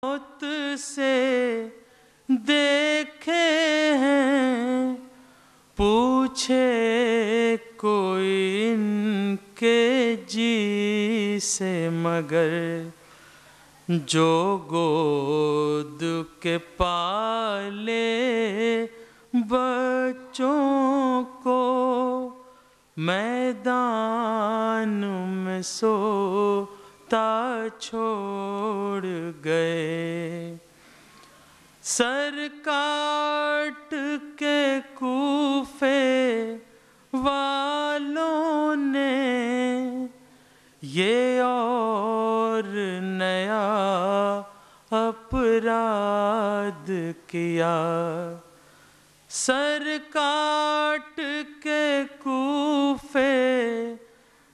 موت سے دیکھے ہیں پوچھے کوئی ان کے جی سے مگر جو گود کے پالے بچوں کو میدان میں سوتا چھوڑ گئے۔ سر کاٹ کے کوفے والوں نے یہ اور نیا اپرادھ کیا۔ سر کاٹ کے کوفے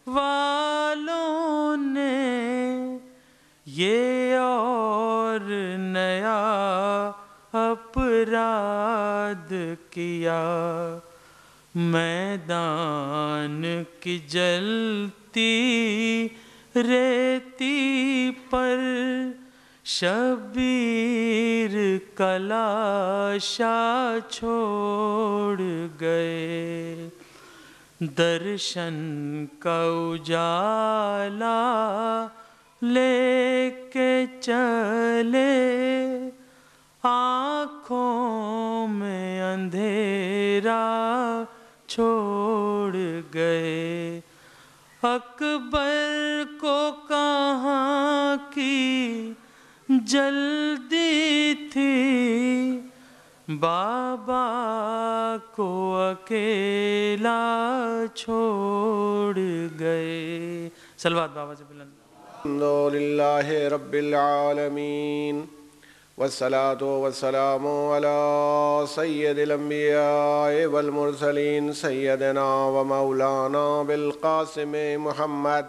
والوں نے یہ اور نیا اپرادھ کیا۔ میدان کی جلتی ریتی پر شبیر کا لاشا چھوڑ گئے۔ درشن کا اجالا لے کے چلے آنکھوں میں اندھیرا چھوڑ گئے۔ اکبر کو کہاں کی جلدی تھی بابا کو اکیلا چھوڑ گئے۔ صلوات بابا سے بلند۔ الحمدللہ رب العالمین والصلاة والسلام على سید الانبیاء والمرسلین سیدنا و مولانا بالقاسم محمد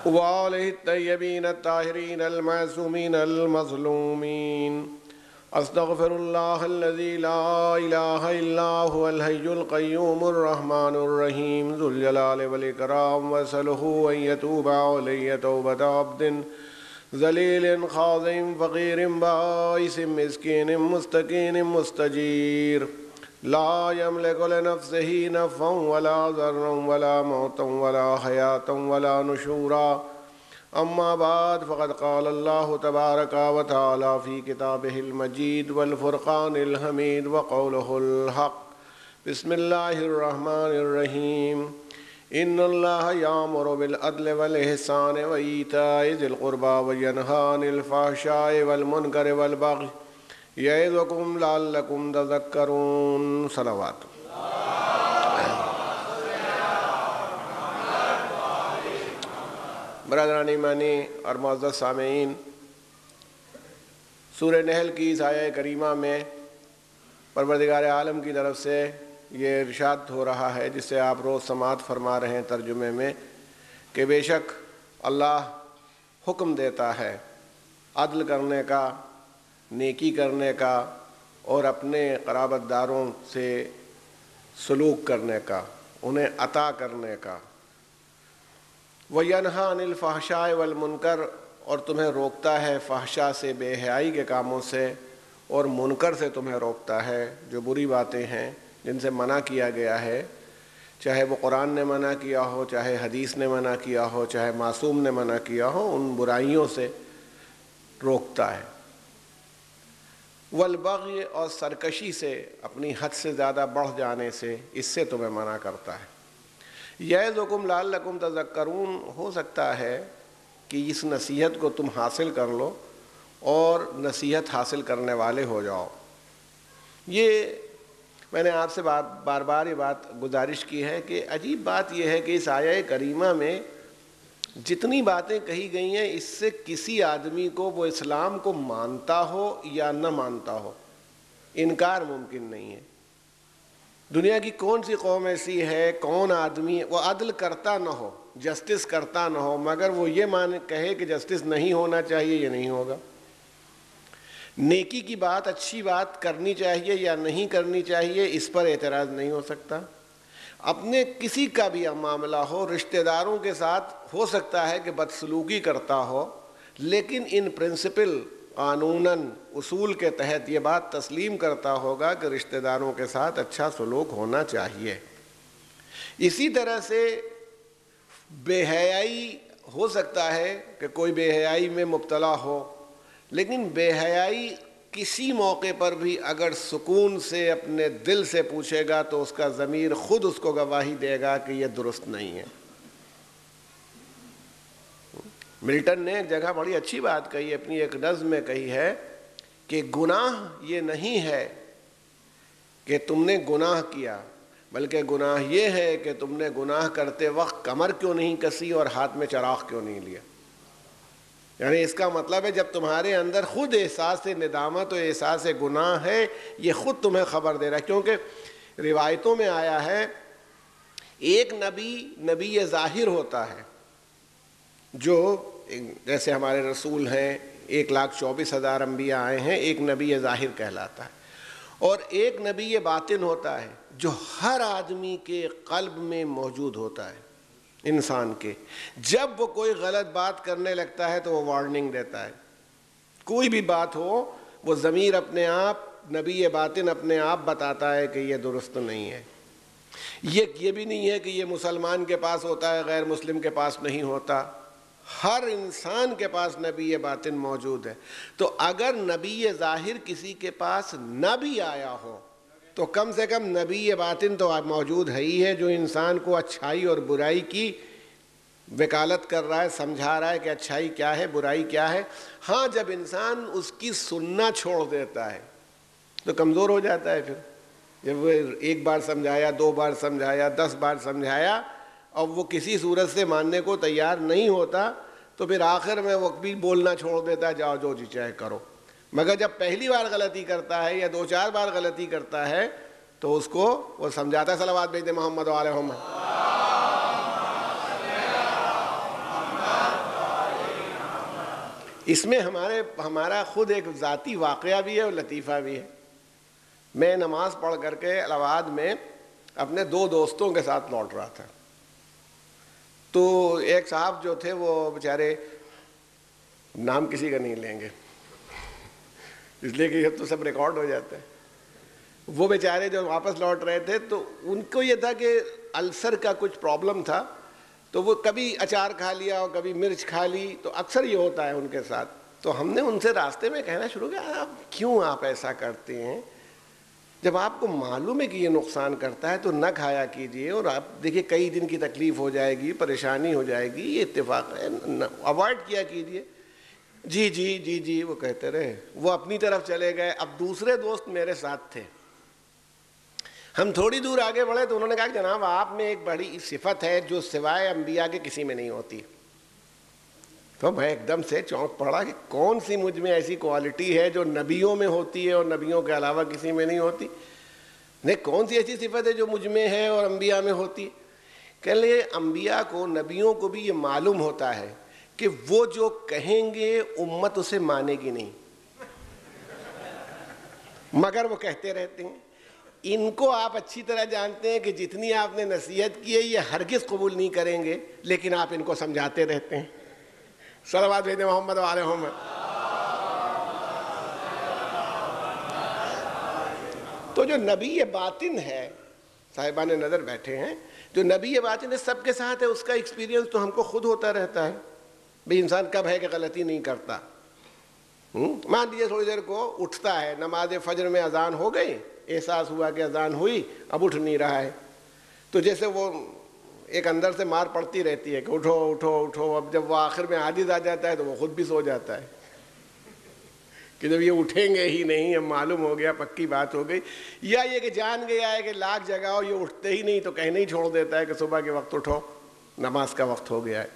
وآلہ الطیبین الطاہرین المعصومین المظلومین۔ استغفر اللہ الذی لا الہ الا هو الحی القیوم الرحمن الرحیم ذو الجلال والاکرام واسألہ ان یتوب علی توبۃ عبد ذلیل خاضع فقیر بائس مسکین مستکین مستجیر لا یملک لنفسہ نفعا ولا ضرا ولا موتا ولا حیاتا ولا نشورا۔ اما بعد فقد قال اللہ تبارک و تعالی فی کتابہ المجید والفرقان الحمید وقولہ الحق۔ بسم اللہ الرحمن الرحیم۔ ان اللہ یامر بالعدل والإحسان وإیتاء ذی القربى وینہی عن الفحشاء والمنکر والبغی یعظکم لعلکم تذکرون۔ صلوات۔ برادران ایمانی اور معزز سامعین، سورہ نحل کی اس آیہ کریمہ میں پروردگار عالم کی طرف سے یہ ارشاد ہو رہا ہے جس سے آپ روز سماعت فرما رہے ہیں ترجمے میں کہ بے شک اللہ حکم دیتا ہے عدل کرنے کا، نیکی کرنے کا اور اپنے قرابت داروں سے سلوک کرنے کا، انہیں عطا کرنے کا۔ وَيَنْهَا عَنِ الْفَحْشَاءِ وَالْمُنْكَرِ، اور تمہیں روکتا ہے فحشا سے، بے حیائی کے کاموں سے، اور منکر سے تمہیں روکتا ہے، جو بری باتیں ہیں جن سے منع کیا گیا ہے، چاہے وہ قرآن نے منع کیا ہو، چاہے حدیث نے منع کیا ہو، چاہے معصوم نے منع کیا ہو، ان برائیوں سے روکتا ہے۔ والبغی، اور سرکشی سے، اپنی حد سے زیادہ بڑھ جانے سے، اس سے تمہیں منع کرتا ہے۔ یعظکم لعلکم تذکرون، ہو سکتا ہے کہ اس نصیحت کو تم حاصل کر لو اور نصیحت حاصل کرنے والے ہو جاؤ۔ یہ میں نے آپ سے بار بار یہ بات گزارش کی ہے کہ عجیب بات یہ ہے کہ اس آیہ کریمہ میں جتنی باتیں کہی گئی ہیں اس سے کسی آدمی کو، وہ اسلام کو مانتا ہو یا نہ مانتا ہو، انکار ممکن نہیں ہے۔ دنیا کی کون سی قوم ایسی ہے، کون آدمی وہ عدل کرتا نہ ہو، جسٹس کرتا نہ ہو، مگر وہ یہ کہے کہ جسٹس نہیں ہونا چاہیے، یہ نہیں ہوگا۔ نیکی کی بات، اچھی بات کرنی چاہیے یا نہیں کرنی چاہیے، اس پر اعتراض نہیں ہو سکتا۔ اپنے کسی کا بھی معاملہ ہو، رشتہ داروں کے ساتھ ہو سکتا ہے کہ بدسلوکی کرتا ہو، لیکن ان پرنسپل، قانوناً، اصول کے تحت یہ بات تسلیم کرتا ہوگا کہ رشتہ داروں کے ساتھ اچھا سلوک ہونا چاہیے۔ اسی طرح سے بے حیائی ہو سکتا ہے کہ کوئی بے حیائی میں مبتلا ہو، لیکن بے حیائی کسی موقع پر بھی اگر سکون سے اپنے دل سے پوچھے گا تو اس کا ضمیر خود اس کو گواہی دے گا کہ یہ درست نہیں ہے۔ ملٹن نے ایک جگہ بڑی اچھی بات کہی، اپنی ایک نظم میں کہی ہے کہ گناہ یہ نہیں ہے کہ تم نے گناہ کیا، بلکہ گناہ یہ ہے کہ تم نے گناہ کرتے وقت کمر کیوں نہیں کسی اور ہاتھ میں چراغ کیوں نہیں لیا۔ یعنی اس کا مطلب ہے جب تمہارے اندر خود احساس ندامت و احساس گناہ ہے، یہ خود تمہیں خبر دے رہا ہے، کیونکہ روایتوں میں آیا ہے ایک نبی ظاہر ہوتا ہے، جو جیسے ہمارے رسول ہیں 1,24,000 انبیاء آئے ہیں، ایک نبی ظاہر کہلاتا ہے، اور ایک نبی باطن ہوتا ہے جو ہر آدمی کے قلب میں موجود ہوتا ہے، انسان کے۔ جب وہ کوئی غلط بات کرنے لگتا ہے تو وہ وارننگ دیتا ہے، کوئی بھی بات ہو وہ ضمیر اپنے آپ، نبی باطن اپنے آپ بتاتا ہے کہ یہ درست نہیں ہے۔ یہ بھی نہیں ہے کہ یہ مسلمان کے پاس ہوتا ہے غیر مسلم کے پاس نہیں ہوتا، ہر انسان کے پاس نبی باطن موجود ہے۔ تو اگر نبی ظاہر کسی کے پاس نہ بھی آیا ہو تو کم سے کم نبی باطن تو موجود ہے ہی ہے، جو انسان کو اچھائی اور برائی کی وکالت کر رہا ہے، سمجھا رہا ہے کہ اچھائی کیا ہے، برائی کیا ہے۔ ہاں جب انسان اس کی سننا چھوڑ دیتا ہے تو کمزور ہو جاتا ہے، پھر جب وہ ایک بار سمجھایا، 2 بار سمجھایا، 10 بار سمجھایا اور وہ کسی صورت سے ماننے کو تیار نہیں ہوتا تو پھر آخر میں وہ بھی بولنا چھوڑ دیتا ہے، جاؤ جو جی چاہے کرو۔ مگر جب پہلی بار غلطی کرتا ہے یا 2-4 بار غلطی کرتا ہے تو اس کو وہ سمجھاتا ہے۔ صلوات بھیج دیں محمد و آل محمد۔ اس میں ہمارا خود ایک ذاتی واقعہ بھی ہے اور لطیفہ بھی ہے۔ میں نماز پڑھ کر کے الہ آباد میں اپنے 2 دوستوں کے ساتھ لوٹ رہا تھا، تو ایک صاحب جو تھے وہ بیچارے، نام کسی کا نہیں لیں گے اس لیے کہ یہ تو سب ریکارڈ ہو جاتا ہے، وہ بیچارے جو واپس لوٹ رہے تھے تو ان کو یہ تھا کہ السر کا کچھ پرابلم تھا، تو وہ کبھی اچار کھا لیا اور کبھی مرچ کھا لی، تو اکثر یہ ہوتا ہے ان کے ساتھ۔ تو ہم نے ان سے راستے میں کہنا شروع کیا، کیوں آپ ایسا کرتے ہیں؟ جب آپ کو معلوم ہے کہ یہ نقصان کرتا ہے تو نہ کھایا کیجئے، اور آپ دیکھیے کئی دن کی تکلیف ہو جائے گی، پریشانی ہو جائے گی، یہ اتفاق ہے، اوائڈ کیا کیجئے۔ جی جی جی جی وہ کہتے رہے، وہ اپنی طرف چلے گئے۔ اب دوسرے دوست میرے ساتھ تھے، ہم تھوڑی دور آگے بڑھے تو انہوں نے کہا کہ جناب آپ میں ایک بڑی صفت ہے جو سوائے انبیاء کے کسی میں نہیں ہوتی۔ تو میں ایک دم سے چونک پڑا کہ کون سی مجھ میں ایسی کوالٹی ہے جو نبیوں میں ہوتی ہے اور نبیوں کے علاوہ کسی میں نہیں ہوتی؟ نہیں، کون سی ایسی صفت ہے جو مجھ میں ہے اور انبیاء میں ہوتی؟ کہنے لگے انبیاء کو، نبیوں کو بھی یہ معلوم ہوتا ہے کہ وہ جو کہیں گے امت اسے مانے گی نہیں، مگر وہ کہتے رہتے ہیں۔ ان کو آپ اچھی طرح جانتے ہیں کہ جتنی آپ نے نصیحت کی ہے یہ ہرگز قبول نہیں کریں گے، لیکن آپ ان کو سمجھاتے رہتے ہیں۔ صلوات بھیجیں محمد و آل محمد۔ تو جو نبی باطن ہے، صاحبان نظر بیٹھے ہیں، جو نبی باطن ہے سب کے ساتھ ہے، اس کا ایکسپیرینس تو ہم کو خود ہوتا رہتا ہے۔ بھئی انسان کب ہے کہ غلطی نہیں کرتا؟ مان لیجیے تھوڑی دیر کو اٹھتا ہے، نماز فجر میں اذان ہو گئی، احساس ہوا کہ اذان ہوئی، اب اٹھ نہیں رہا ہے، تو جیسے وہ ایک اندر سے مار پڑتی رہتی ہے کہ اٹھو اٹھو اٹھو۔ اب جب وہ آخر میں عاجز آ جاتا ہے تو وہ خود بھی سو جاتا ہے کہ جب یہ اٹھیں گے ہی نہیں، اب معلوم ہو گیا، پکی بات ہو گئی، یا یہ کہ جان گیا ہے کہ لاکھ جگاؤ یہ اٹھتے ہی نہیں، تو کہنا ہی چھوڑ دیتا ہے کہ صبح کے وقت اٹھو، نماز کا وقت ہو گیا ہے۔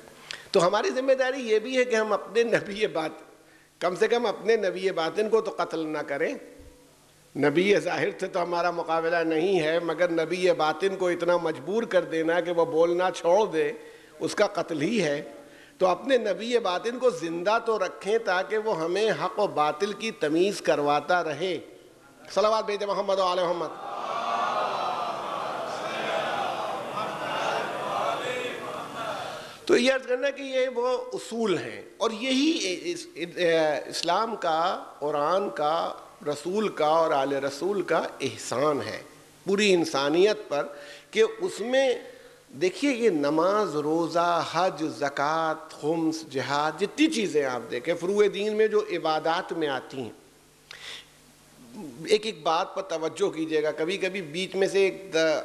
تو ہماری ذمہ داری یہ بھی ہے کہ ہم اپنے نبی کم سے کم اپنے نبی باطن کو تو قتل نہ کریں۔ نبی ظاہر سے تو ہمارا مقابلہ نہیں ہے، مگر نبی باطن کو اتنا مجبور کر دینا کہ وہ بولنا چھوڑ دے، اس کا قتل ہی ہے۔ تو اپنے نبی باطن کو زندہ تو رکھیں تاکہ وہ ہمیں حق و باطل کی تمیز کرواتا رہے۔ صلوات بھیجیں محمد و آل محمد۔ تو یہ عرض کرنا کہ یہ وہ اصول ہیں، اور یہی اسلام کا، قرآن کا، رسول کا اور آل رسول کا احسان ہے پوری انسانیت پر، کہ اس میں دیکھیے یہ نماز، روزہ، حج، زکوٰۃ، خمس، جہاد، جتنی چیزیں آپ دیکھیں فروع دین میں جو عبادات میں آتی ہیں، ایک بات پر توجہ کیجئے گا. کبھی کبھی بیچ میں سے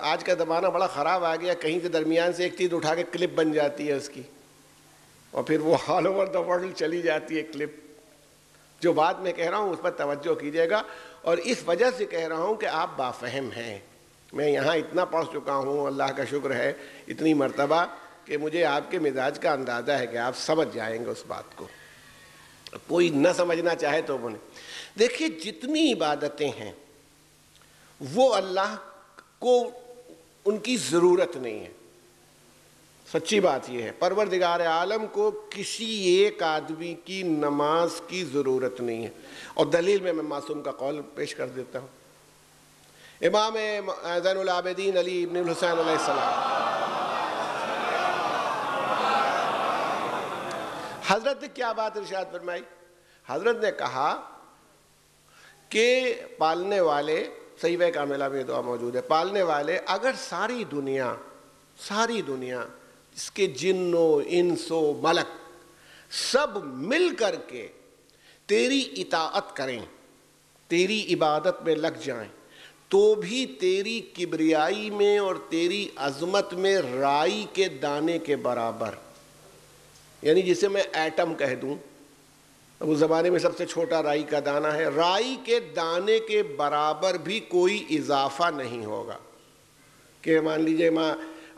آج کا زمانہ بڑا خراب آ گیا، کہیں سے درمیان سے ایک چیز اٹھا کے کلپ بن جاتی ہے اس کی، اور پھر وہ آل اوور دا ورلڈ چلی جاتی ہے کلپ. جو بات میں کہہ رہا ہوں اس پر توجہ کیجئے گا، اور اس وجہ سے کہہ رہا ہوں کہ آپ بافہم ہیں. میں یہاں اتنا پڑھ چکا ہوں، اللہ کا شکر ہے اتنی مرتبہ، کہ مجھے آپ کے مزاج کا اندازہ ہے کہ آپ سمجھ جائیں گے اس بات کو. کوئی نہ سمجھنا چاہے تو وہ نہیں. دیکھیے جتنی عبادتیں ہیں وہ اللہ کو ان کی ضرورت نہیں ہے. سچی بات یہ ہے، پروردگار عالم کو کسی ایک آدمی کی نماز کی ضرورت نہیں ہے. اور دلیل میں معصوم کا قول پیش کر دیتا ہوں. امام زین العابدین علی ابن الحسین علیہ السلام، حضرت نے کیا بات ارشاد فرمائی؟ حضرت نے کہا کہ پالنے والے، صحیفہ کاملہ میں دعا موجود ہے، پالنے والے اگر ساری دنیا اس کے جن و انس و ملک سب مل کر کے تیری اطاعت کریں، تیری عبادت میں لگ جائیں، تو بھی تیری کبریائی میں اور تیری عظمت میں رائی کے دانے کے برابر، یعنی جسے میں ایٹم کہہ دوں، اس زمانے میں سب سے چھوٹا رائی کا دانہ ہے، رائی کے دانے کے برابر بھی کوئی اضافہ نہیں ہوگا. کہ مان لیجئے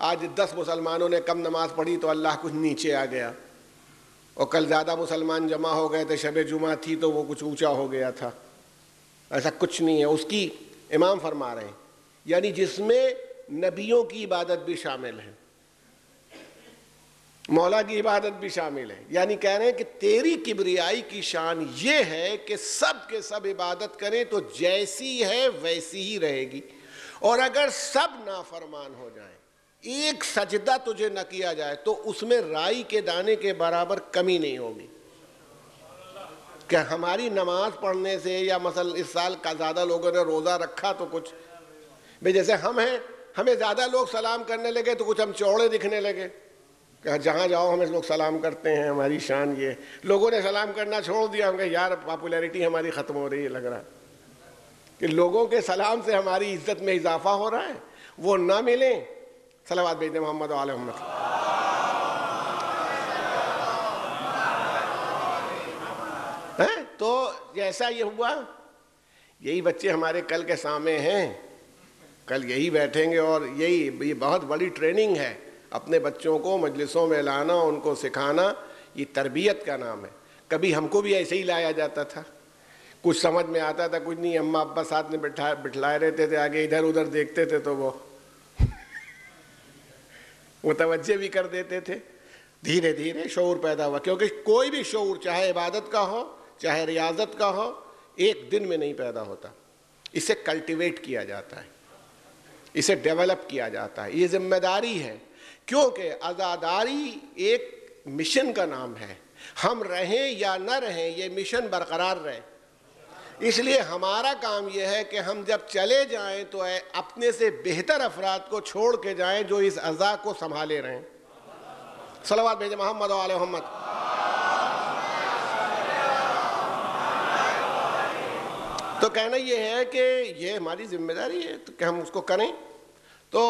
آج 10 مسلمانوں نے کم نماز پڑھی تو اللہ کچھ نیچے آ گیا، اور کل زیادہ مسلمان جمع ہو گئے تھے، شب جمعہ تھی تو وہ کچھ اونچا ہو گیا تھا. ایسا کچھ نہیں ہے. اس کی امام فرما رہے ہیں یعنی جس میں نبیوں کی عبادت بھی شامل ہے، مولا کی عبادت بھی شامل ہے. یعنی کہہ رہے ہیں کہ تیری کبریائی کی شان یہ ہے کہ سب کے سب عبادت کریں تو جیسی ہے ویسی ہی رہے گی، اور اگر سب نافرمان ہو جائیں، ایک سجدہ تجھے نہ کیا جائے، تو اس میں رائی کے دانے کے برابر کمی نہیں ہوگی. کہ ہماری نماز پڑھنے سے، یا مثلا اس سال کا زیادہ لوگوں نے روزہ رکھا تو کچھ بھئی، جیسے ہم ہیں، ہمیں زیادہ لوگ سلام کرنے لگے تو کچھ ہم چوڑے دکھنے لگے، کہ جہاں جاؤ ہمیں لوگ سلام کرتے ہیں، ہماری شان یہ. لوگوں نے سلام کرنا چھوڑ دیا، ہم کہے یار پاپولیرٹی ہماری ختم ہو رہی ہے. لگ رہا ہے کہ لوگوں کے سلام سے ہماری عزت میں اضافہ ہو رہا ہے. وہ نہ ملیں. صلوات بھیجتے محمد و آل محمد. تو جیسا یہ ہوا، یہی بچے ہمارے کل کے سامنے ہیں، کل یہی بیٹھیں گے، اور یہ بہت بڑی ٹریننگ ہے. اپنے بچوں کو مجلسوں میں لانا، ان کو سکھانا، یہ تربیت کا نام ہے. کبھی ہم کو بھی ایسے ہی لایا جاتا تھا، کچھ سمجھ میں آتا تھا، کچھ نہیں، اماں ابا ساتھ میں بٹھلائے رہتے تھے، آگے ادھر ادھر دیکھتے تھے تو وہ متوجہ بھی کر دیتے تھے. دھیرے دھیرے شعور پیدا ہوا، کیونکہ کوئی بھی شعور چاہے عبادت کا ہو چاہے ریاضت کا ہو ایک دن میں نہیں پیدا ہوتا. اسے کلٹیویٹ کیا جاتا ہے، اسے ڈیولپ کیا جاتا ہے. یہ ذمہ داری ہے، کیونکہ عزاداری ایک مشن کا نام ہے. ہم رہیں یا نہ رہیں یہ مشن برقرار رہے. اس لیے ہمارا کام یہ ہے کہ ہم جب چلے جائیں تو اپنے سے بہتر افراد کو چھوڑ کے جائیں جو اس عزا کو سنبھالے رہیں. صلوات بھیجیں محمد و آل محمد. تو کہنا یہ ہے کہ یہ ہماری ذمہ داری ہے کہ ہم اس کو کریں. تو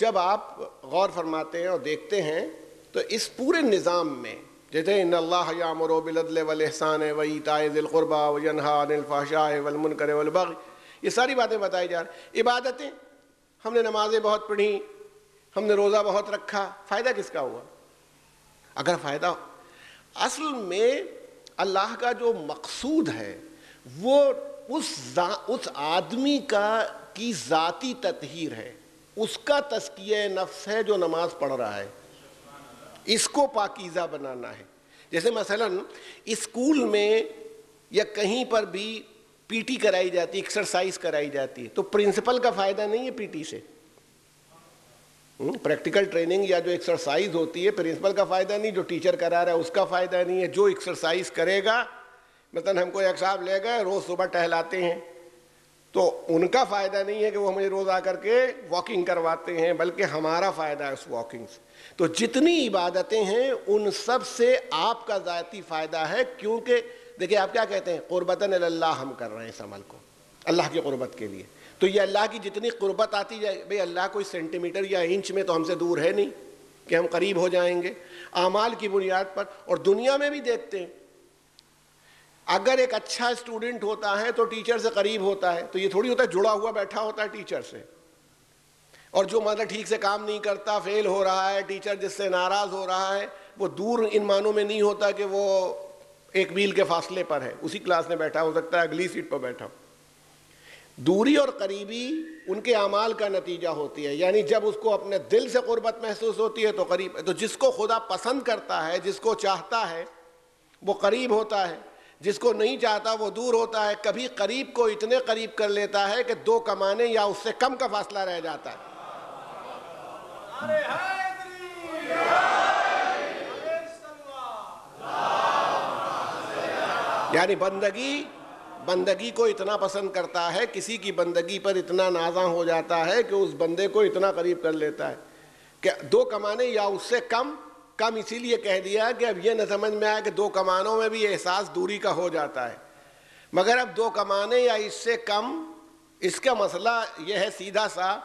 جب آپ غور فرماتے ہیں اور دیکھتے ہیں تو اس پورے نظام میں جیسے ان اللہ یامر بالعدل والاحسان وایتاء ذی القربی وینہی عن الفحشاء والمنکر والبغی، یہ ساری باتیں بتائی جا رہی. عبادتیں، ہم نے نمازیں بہت پڑھی، ہم نے روزہ بہت رکھا، فائدہ کس کا ہوا؟ اگر فائدہ اصل میں اللہ کا جو مقصود ہے وہ اس آدمی کی ذاتی تطہیر ہے، اس کا تزکیہ نفس ہے جو نماز پڑھ رہا ہے، اس کو پاکیزہ بنانا ہے. جیسے مثلا اسکول میں یا کہیں پر بھی پی ٹی کرائی جاتی، ایکسرسائز کرائی جاتی ہے، تو پرنسپل کا فائدہ نہیں ہے پی ٹی سے، پریکٹیکل ٹریننگ یا جو ایکسرسائز ہوتی ہے پرنسپل کا فائدہ نہیں, جو ٹیچر کرا رہا ہے اس کا فائدہ نہیں ہے. جو ایکسرسائز کرے گا, مثلا ہم کو ایک صاحب لے گئے روز صبح ٹہلاتے ہیں, تو ان کا فائدہ نہیں ہے کہ وہ ہمیں روز آ کر کے واکنگ کرواتے ہیں, بلکہ ہمارا فائدہ ہے اس واکنگ سے. تو جتنی عبادتیں ہیں ان سب سے آپ کا ذاتی فائدہ ہے, کیونکہ دیکھیں آپ کیا کہتے ہیں, قربتاً اللہ ہم کر رہے ہیں اس عمل کو اللہ کی قربت کے لیے. تو یہ اللہ کی جتنی قربت آتی جائے, بھئی اللہ کوئی سینٹی میٹر یا انچ میں تو ہم سے دور ہے نہیں کہ ہم قریب ہو جائیں گے اعمال کی بنیاد پر. اور دنیا میں بھی دیکھتے ہیں, اگر ایک اچھا اسٹوڈنٹ ہوتا ہے تو ٹیچر سے قریب ہوتا ہے, تو یہ تھوڑی ہوتا ہے جڑا ہوا بیٹھا ہوتا ہے ٹیچر سے. اور جو مطلب ٹھیک سے کام نہیں کرتا, فیل ہو رہا ہے, ٹیچر جس سے ناراض ہو رہا ہے, وہ دور ان معنوں میں نہیں ہوتا کہ وہ 1 میل کے فاصلے پر ہے, اسی کلاس میں بیٹھا ہو سکتا ہے اگلی سیٹ پر بیٹھا. دوری اور قریبی ان کے اعمال کا نتیجہ ہوتی ہے. یعنی جب اس کو اپنے دل سے قربت محسوس ہوتی ہے تو قریب ہے. تو جس کو خدا پسند کرتا ہے, جس کو چاہتا ہے وہ قریب ہوتا ہے, جس کو نہیں چاہتا وہ دور ہوتا ہے. کبھی قریب کو اتنے قریب کر لیتا ہے کہ 2 کمانے یا اس سے کم کا فاصلہ رہ جاتا ہے. یعنی بندگی کو اتنا پسند کرتا ہے, کسی کی بندگی پر اتنا نازاں ہو جاتا ہے کہ اس بندے کو اتنا قریب کر لیتا ہے کہ 2 کمانے یا اس سے کم. کم اسی لیے کہہ دیا کہ اب یہ نہ سمجھ میں آیا کہ 2 کمانوں میں بھی احساس دوری کا ہو جاتا ہے, مگر اب 2 کمانے یا اس سے کم, اس کا مسئلہ یہ ہے سیدھا سا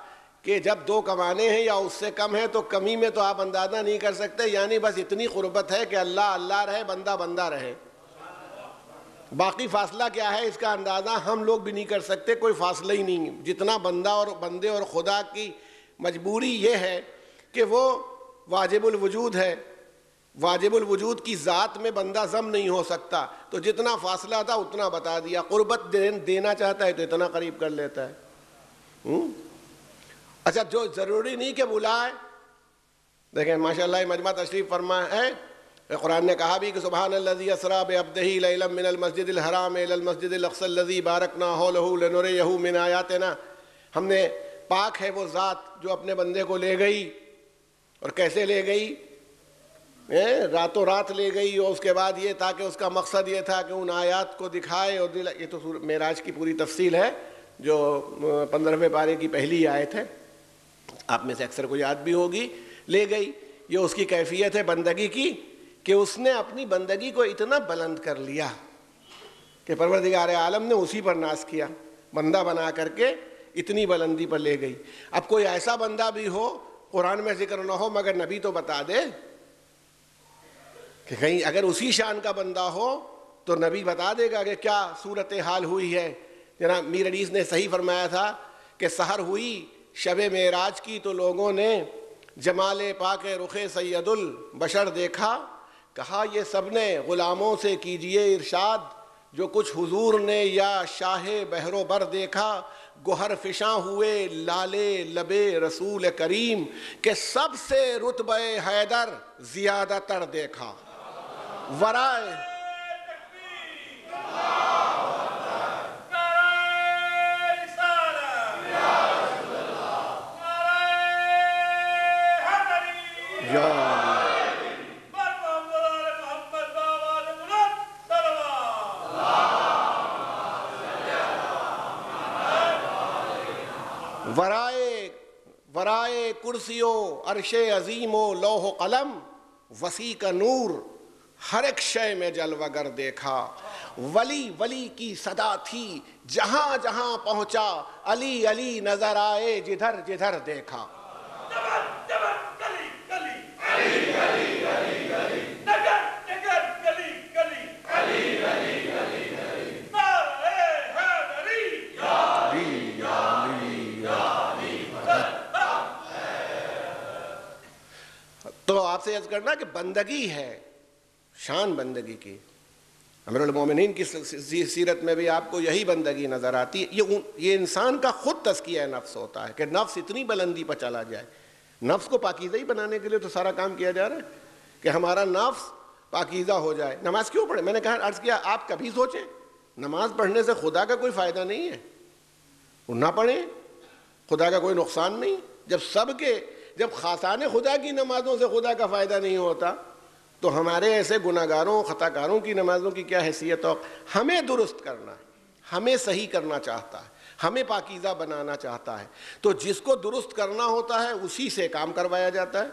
کہ جب 2 کمانے ہیں یا اس سے کم ہے تو کمی میں تو آپ اندازہ نہیں کر سکتے. یعنی بس اتنی قربت ہے کہ اللہ اللہ رہے, بندہ بندہ رہے. باقی فاصلہ کیا ہے اس کا اندازہ ہم لوگ بھی نہیں کر سکتے, کوئی فاصلہ ہی نہیں. جتنا بندے اور خدا کی مجبوری یہ ہے کہ وہ واجب الوجود ہے, واجب الوجود کی ذات میں بندہ ضم نہیں ہو سکتا, تو جتنا فاصلہ تھا اتنا بتا دیا. قربت دینا چاہتا ہے تو اتنا قریب کر لیتا ہے. اچھا, جو ضروری نہیں کہ بلائے. دیکھیں ماشاءاللہ مجمع تشریف فرما ہے, قرآن نے کہا بھی کہ سبحان الذی اسریٰ بعبدہ لیلا من المسجد الحرام الی المسجد الاقصی الذی بارکنا حولہ لنریہ من آیاتنا. ہم نے, پاک ہے وہ ذات جو اپنے بندے کو لے گئی. اور کیسے لے گئی؟ راتوں رات لے گئی, اور اس کے بعد یہ تھا کہ اس کا مقصد یہ تھا کہ ان آیات کو دکھائے. اور یہ تو معراج کی پوری تفصیل ہے جو 15ویں پارے کی پہلی آیت ہے, آپ میں سے اکثر کو یاد بھی ہوگی. لے گئی, یہ اس کی کیفیت ہے بندگی کی کہ اس نے اپنی بندگی کو اتنا بلند کر لیا کہ پروردگار عالم نے اسی پر ناز کیا, بندہ بنا کر کے اتنی بلندی پر لے گئی. اب کوئی ایسا بندہ بھی ہو قرآن میں ذکر نہ ہو مگر نبی تو بتا دے کہ کہیں اگر اسی شان کا بندہ ہو تو نبی بتا دے گا کہ کیا صورتحال ہوئی ہے. جناب میر حدیث نے صحیح فرمایا تھا کہ سحر ہوئی شب معراج کی تو لوگوں نے جمال پاک رخ سید البشر دیکھا, کہا یہ سب نے غلاموں سے کیجئے ارشاد, جو کچھ حضور نے یا شاہ بحر و بر دیکھا, گوہر فشاں ہوئے لالے لبے رسول کریم, کہ سب سے رتبہ حیدر زیادہ تر دیکھا. ورائے ورائے کرسی و عرش عظیم و لوح و قلم, وسیع کا نور ہر ایک شے میں جلوہ گر دیکھا. ولی کی صدا تھی جہاں جہاں پہنچا, علی علی نظر آئے جدھر جدھر دیکھا. تو آپ سے عرض کرنا کہ بندگی ہے, شان بندگی کی. امیر المومنین کی سیرت میں بھی آپ کو یہی بندگی نظر آتی ہے. یہ انسان کا خود تزکیہ نفس ہوتا ہے کہ نفس اتنی بلندی پر چلا جائے. نفس کو پاکیزہ ہی بنانے کے لیے تو سارا کام کیا جا رہا ہے کہ ہمارا نفس پاکیزہ ہو جائے. نماز کیوں پڑھے؟ میں نے کہا عرض کیا, آپ کبھی سوچیں نماز پڑھنے سے خدا کا کوئی فائدہ نہیں ہے, نہ پڑھیں, خدا کا کوئی نقصان نہیں. جب سب کے جب خاصان خدا کی نمازوں سے خدا کا فائدہ نہیں ہوتا تو ہمارے ایسے گناہگاروں خطا کاروں کی نمازوں کی کیا حیثیت ہو؟ ہمیں درست کرنا ہے، ہمیں صحیح کرنا چاہتا ہے، ہمیں پاکیزہ بنانا چاہتا ہے، تو جس کو درست کرنا ہوتا ہے اسی سے کام کروایا جاتا ہے۔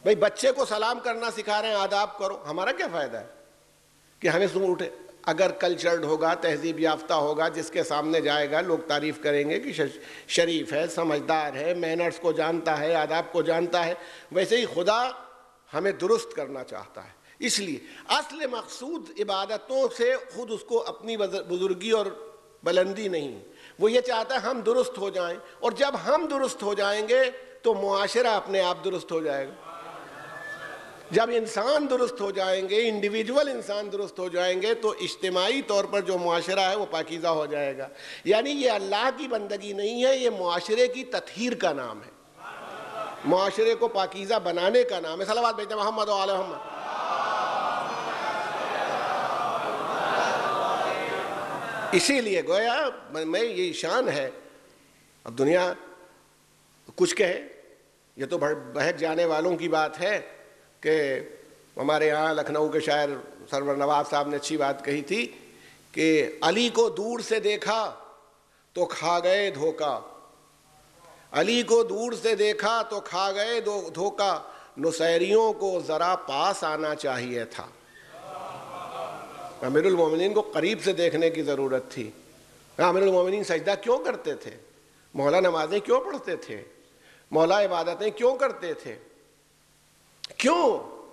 بھئی بچے کو سلام کرنا سکھا رہے ہیں، آداب کرو، ہمارا کیا فائدہ ہے کہ ہمیں صبح اٹھے؟ اگر کلچرڈ ہوگا، تہذیب یافتہ ہوگا، جس کے سامنے جائے گا لوگ تعریف کریں گے کہ شریف ہے، سمجھدار ہے، مینرز کو جانتا ہے، آداب کو جانتا ہے، ویسے ہی خدا ہمیں درست کرنا چاہتا ہے۔ اس لیے اصل مقصود عبادتوں سے خود اس کو اپنی بزرگی اور بلندی نہیں، وہ یہ چاہتا ہے ہم درست ہو جائیں، اور جب ہم درست ہو جائیں گے تو معاشرہ اپنے آپ درست ہو جائے گا۔ جب انسان درست ہو جائیں گے، انڈیویجول انسان درست ہو جائیں گے، تو اجتماعی طور پر جو معاشرہ ہے وہ پاکیزہ ہو جائے گا۔ یعنی یہ اللہ کی بندگی نہیں ہے، یہ معاشرے کی تطہیر کا نام ہے، معاشرے کو پاکیزہ بنانے کا نام ہے۔ صلوات بھیجیں محمد و آل محمد۔ اسی لیے گویا میں یہ شان ہے، اب دنیا کچھ کہے، یہ تو بہک جانے والوں کی بات ہے کہ ہمارے یہاں لکھنؤ کے شاعر سرور نواز صاحب نے اچھی بات کہی تھی کہ علی کو دور سے دیکھا تو کھا گئے دھوکا، علی کو دور سے دیکھا تو کھا گئے دھوکا، نصیریوں کو ذرا پاس آنا چاہیے تھا۔ امیر المومنین کو قریب سے دیکھنے کی ضرورت تھی۔ امیر المومنین سجدہ کیوں کرتے تھے؟ مولا نمازیں کیوں پڑھتے تھے؟ مولا عبادتیں کیوں کرتے تھے؟ کیوں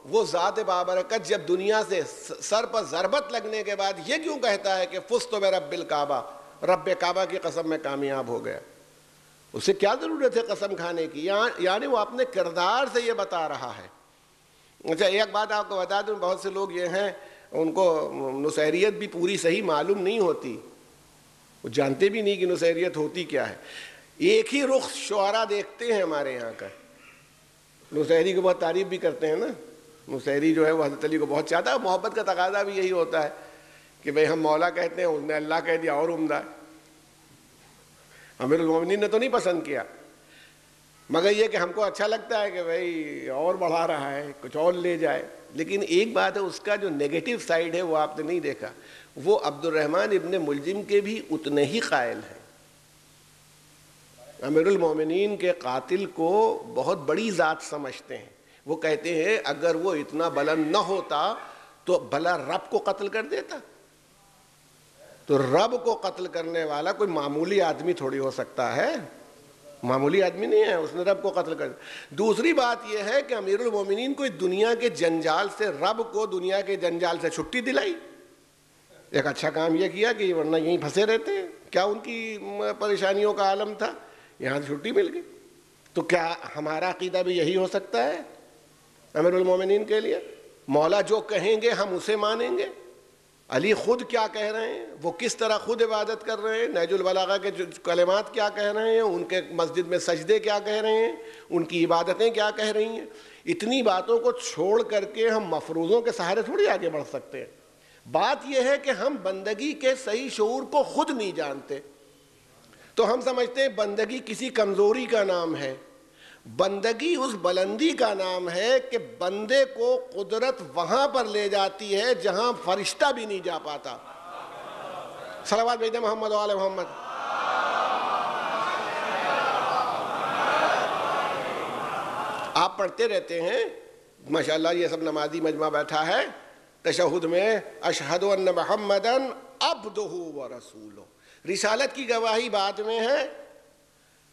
وہ ذات بابرکت جب دنیا سے سر پر ضربت لگنے کے بعد یہ کیوں کہتا ہے کہ فزت برب الکعبہ، رب کعبہ کی قسم میں کامیاب ہو گیا؟ اسے کیا ضرورت ہے قسم کھانے کی؟ یعنی وہ اپنے کردار سے یہ بتا رہا ہے۔ اچھا ایک بات آپ کو بتا دوں، بہت سے لوگ یہ ہیں ان کو نصیریت بھی پوری صحیح معلوم نہیں ہوتی، وہ جانتے بھی نہیں کہ نصیریت ہوتی کیا ہے۔ ایک ہی رخ شعراء دیکھتے ہیں ہمارے یہاں کا، نصیری کو بہت تعریف بھی کرتے ہیں نا، نصیری جو ہے وہ حضرت علی کو بہت چاہتا ہے۔ محبت کا تقاضا بھی یہی ہوتا ہے کہ بھئی ہم مولا کہتے ہیں، اس نے اللہ کہہ دیا اور عمدہ ہے۔ امیر المومنین نے تو نہیں پسند کیا، مگر یہ کہ ہم کو اچھا لگتا ہے کہ بھئی اور بڑھا رہا ہے، کچھ اور لے جائے۔ لیکن ایک بات ہے، اس کا جو نیگیٹو سائیڈ ہے وہ آپ نے نہیں دیکھا، وہ عبد الرحمن ابن ملجم کے بھی اتنے ہی قائل ہیں۔ امیر المومنین کے قاتل کو بہت بڑی ذات سمجھتے ہیں، وہ کہتے ہیں اگر وہ اتنا بلند نہ ہوتا تو بھلا رب کو قتل کر دیتا؟ تو رب کو قتل کرنے والا کوئی معمولی آدمی تھوڑی ہو سکتا ہے، معمولی آدمی نہیں ہے، اس نے رب کو قتل کر دیا۔ دوسری بات یہ ہے کہ امیر المومنین کو دنیا کے جنجال سے، رب کو دنیا کے جنجال سے چھٹی دلائی۔ ایک اچھا کام یہ کیا کہ ورنہ یہیں پھنسے رہتے ہیں، کیا ان کی پریشانیوں کا عالم تھا، یہاں چھٹی مل گئی۔ تو کیا ہمارا عقیدہ بھی یہی ہو سکتا ہے امیر المومنین کے لیے؟ مولا جو کہیں گے ہم اسے مانیں گے۔ علی خود کیا کہہ رہے ہیں، وہ کس طرح خود عبادت کر رہے ہیں، نہج البلاغہ کے جو کلمات کیا کہہ رہے ہیں، ان کے مسجد میں سجدے کیا کہہ رہے ہیں، ان کی عبادتیں کیا کہہ رہی ہیں، اتنی باتوں کو چھوڑ کر کے ہم مفروضوں کے سہارے تھوڑی آگے بڑھ سکتے ہیں۔ بات یہ ہے کہ ہم بندگی کے صحیح شعور کو خود نہیں جانتے، تو ہم سمجھتے ہیں بندگی کسی کمزوری کا نام ہے۔ بندگی اس بلندی کا نام ہے کہ بندے کو قدرت وہاں پر لے جاتی ہے جہاں فرشتہ بھی نہیں جا پاتا۔ صلوات بھیجیں محمد و آل محمد۔ آپ پڑھتے رہتے ہیں ماشاءاللہ، یہ سب نمازی مجمع بیٹھا ہے تشہد میں، اشہد ان محمدن عبدہ و رسولہ۔ رسالت کی گواہی بعد میں ہے،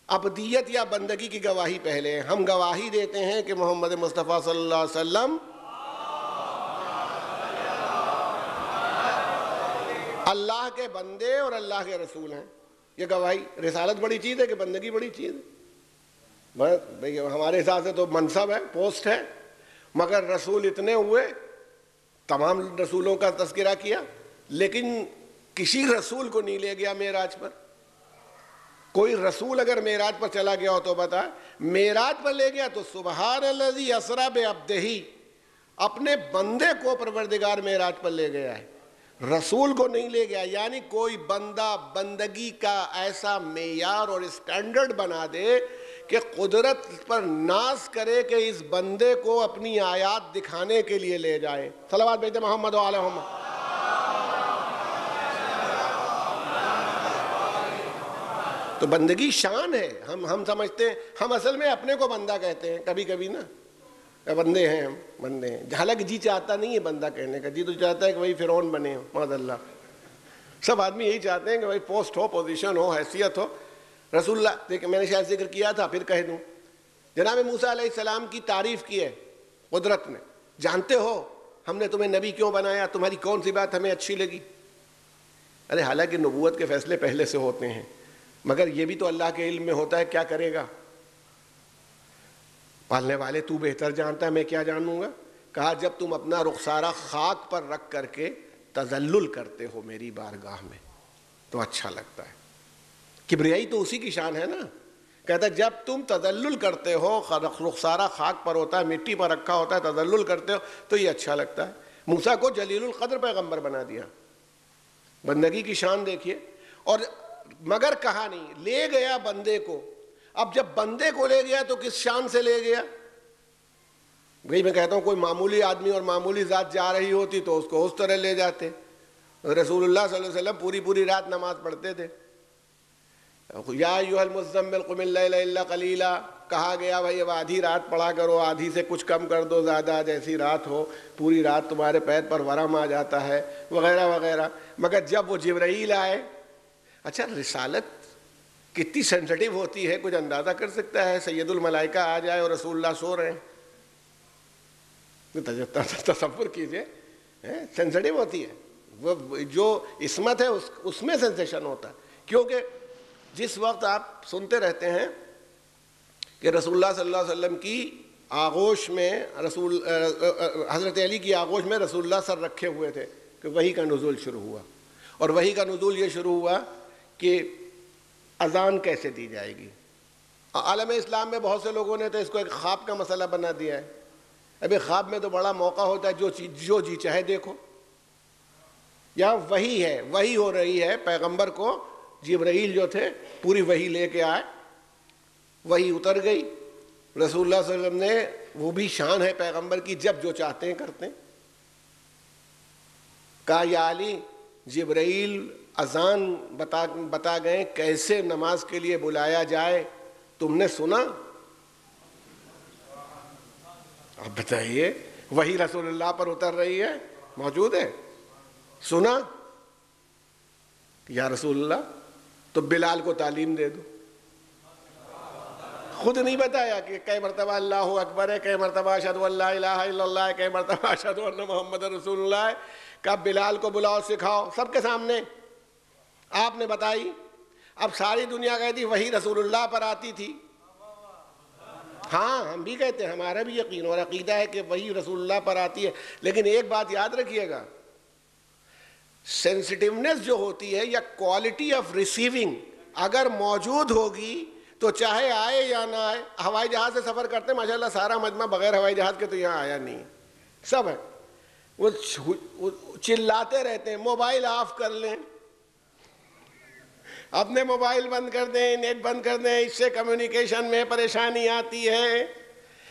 عبدیت یا بندگی کی گواہی پہلے ہے۔ ہم گواہی دیتے ہیں کہ محمد مصطفیٰ صلی اللہ علیہ وسلم اللہ کے بندے اور اللہ کے رسول ہیں۔ یہ گواہی، رسالت بڑی چیز ہے کہ بندگی بڑی چیز ہے؟ ہمارے حساب سے تو منصب ہے، پوسٹ ہے، مگر رسول اتنے ہوئے، تمام رسولوں کا تذکرہ کیا، لیکن کسی رسول کو نہیں لے گیا معراج پر۔ کوئی رسول اگر معراج پر چلا گیا ہو تو بتا، معراج پر لے گیا تو سبحان الذی اسریٰ بعبدہ، اپنے بندے کو پروردگار معراج پر لے گیا ہے، رسول کو نہیں لے گیا۔ یعنی کوئی بندہ بندگی کا ایسا معیار اور اسٹینڈرڈ بنا دے کہ قدرت پر ناز کرے کہ اس بندے کو اپنی آیات دکھانے کے لیے لے جائے. صلوات بھیجتے محمد و آل محمد. تو بندگی شان ہے. ہم سمجھتے ہیں, ہم اصل میں اپنے کو بندہ کہتے ہیں کبھی کبھی نا, بندے ہیں ہم, بندے ہیں. حالانکہ جی چاہتا نہیں ہے بندہ کہنے کا, جی تو چاہتا ہے کہ وہی فرعون بنے ہو, معاذ اللہ. سب آدمی یہی چاہتے ہیں کہ بھائی پوسٹ ہو, پوزیشن ہو, حیثیت ہو. رسول اللہ, دیکھیں میں نے شاید ذکر کیا تھا, پھر کہہ دوں, جناب موسیٰ علیہ السلام کی تعریف کی ہے قدرت نے. جانتے ہو ہم نے تمہیں نبی کیوں بنایا, تمہاری کون سی بات ہمیں اچھی لگی؟ ارے حالانکہ نبوت کے فیصلے پہلے سے ہوتے ہیں, مگر یہ بھی تو اللہ کے علم میں ہوتا ہے, کیا کرے گا پالنے والے, تو بہتر جانتا ہے, میں کیا جانوں گا. کہا جب تم اپنا رخسارہ خاک پر رکھ کر کے تذلل کرتے ہو میری بارگاہ میں تو اچھا لگتا ہے. کبریائی تو اسی کی شان ہے نا. کہتا ہے جب تم تذلل کرتے ہو, رخسارہ خاک پر ہوتا ہے, مٹی پر رکھا ہوتا ہے, تذلل کرتے ہو تو یہ اچھا لگتا ہے. موسیٰ کو جلیل القدر پیغمبر بنا دیا. بندگی کی شان دیکھیے. اور مگر کہا نہیں, لے گیا بندے کو. اب جب بندے کو لے گیا تو کس شان سے لے گیا؟ بھئی میں کہتا ہوں کوئی معمولی آدمی اور معمولی ذات جا رہی ہوتی تو اس کو اس طرح لے جاتے. رسول اللہ صلی اللہ علیہ وسلم پوری رات نماز پڑھتے تھے. یا ایھا المزمل قم اللیل الا قلیلا, کہا گیا بھائی اب آدھی رات پڑھا کرو, آدھی سے کچھ کم کر دو, زیادہ جیسی رات ہو, پوری رات تمہارے پیر پر ورم آ جاتا ہے, وغیرہ وغیرہ. مگر جب وہ جبرائیل آئے, اچھا رسالت کتنی سینسٹیو ہوتی ہے, کچھ اندازہ کر سکتا ہے؟ سید الملائکہ آ جائے اور رسول اللہ سو رہے ہیں, تصور کیجئے, سینسٹیو ہوتی ہے. وہ جو عصمت ہے اس میں سینسیشن ہوتا ہے. کیونکہ جس وقت آپ سنتے رہتے ہیں کہ رسول اللہ صلی اللہ علیہ وسلم کی آغوش میں, حضرت علی کی آغوش میں رسول اللہ سر رکھے ہوئے تھے کہ وحی کا نزول شروع ہوا. اور وحی کا نزول یہ شروع ہوا کہ اذان کیسے دی جائے گی. عالم اسلام میں بہت سے لوگوں نے تو اس کو ایک خواب کا مسئلہ بنا دیا ہے. ابھی خواب میں تو بڑا موقع ہوتا ہے, جو جی چاہے دیکھو. یہاں وحی ہے, وحی ہو رہی ہے. پیغمبر کو جبرائیل جو تھے پوری وحی لے کے آئے, وحی اتر گئی. رسول اللہ صلی اللہ علیہ وسلم نے, وہ بھی شان ہے پیغمبر کی, جب جو چاہتے ہیں کرتے ہیں. کہا یا علی, جبرائیل اذان بتا گئے کیسے نماز کے لیے بلایا جائے, تم نے سنا؟ اب بتائیے, وہی رسول اللہ پر اتر رہی ہے, موجود ہے, سنا؟ یا رسول اللہ تو بلال کو تعلیم دے دو. خود نہیں بتایا کہ کئی مرتبہ اللہ اکبر ہے, کئی مرتبہ اشہدو ان لا الہ الا اللہ ہے, کئی مرتبہ اشہدو ان محمد رسول اللہ ہے. کہ بلال کو بلاؤ, سکھاؤ, سب کے سامنے آپ نے بتائی. اب ساری دنیا کہتی وہی رسول اللہ پر آتی تھی. ہاں ہم بھی کہتے ہیں, ہمارا بھی یقین اور عقیدہ ہے کہ وہی رسول اللہ پر آتی ہے. لیکن ایک بات یاد رکھیے گا, سینسٹیونیس جو ہوتی ہے یا کوالٹی آف ریسیونگ اگر موجود ہوگی تو چاہے آئے یا نہ آئے. ہوائی جہاز سے سفر کرتے ہیں ماشاءاللہ, سارا مجمع بغیر ہوائی جہاز کے تو یہاں آیا نہیں, سب ہے. وہ چلاتے رہتے ہیں موبائل آف کر لیں, اپنے موبائل بند کر دیں, نیٹ بند کر دیں, اس سے کمیونیکیشن میں پریشانی آتی ہے.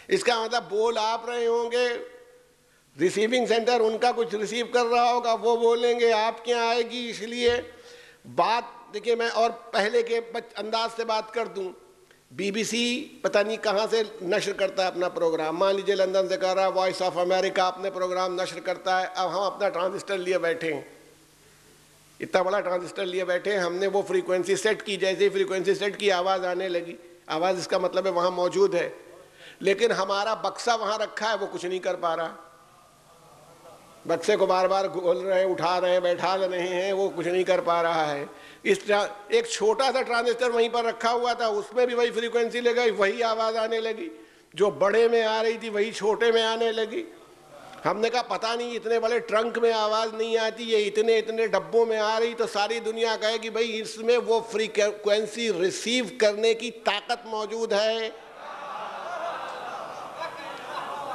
اس کا مطلب بول آپ رہے ہوں گے, ریسیونگ سینٹر ان کا کچھ ریسیو کر رہا ہوگا, وہ بولیں گے آپ کیا آئے گی. اس لیے بات دیکھیں, میں اور پہلے کے انداز سے بات کر دوں. بی بی سی پتہ نہیں کہاں سے نشر کرتا ہے اپنا پروگرام, مان لیجیے لندن سے کر رہا ہے, وائس آف امریکہ اپنے پروگرام نشر کرتا ہے. اب ہم اپنا ٹرانزسٹر لیے بیٹھے ہیں, اتنا بڑا ٹرانزسٹر لیے بیٹھے ہیں, ہم نے وہ فریکوینسی سیٹ کی, جیسے فریکوینسی سیٹ کی آواز آنے لگی. آواز اس کا مطلب ہے وہاں موجود ہے, لیکن ہمارا بکسا وہاں رکھا ہے, وہ کچھ نہیں کر پا رہا. بکسے کو بار بار کھول رہے ہیں, اٹھا رہے ہیں, بیٹھا رہے ہیں, وہ کچھ نہیں کر پا رہا ہے. اس طرح ایک چھوٹا سا ٹرانزسٹر وہیں پر رکھا ہوا تھا, اس میں بھی وہی فریکوینسی لے گئی, وہی آواز آنے لگی. جو بڑے میں آ رہی تھی وہی چھوٹے میں آنے لگی. ہم نے کہا پتہ نہیں اتنے بڑے ٹرنک میں آواز نہیں آتی, یہ اتنے ڈبوں میں آ رہی, تو ساری دنیا کہے کہ بھئی اس میں وہ فریکوینسی ریسیو کرنے کی طاقت موجود ہے.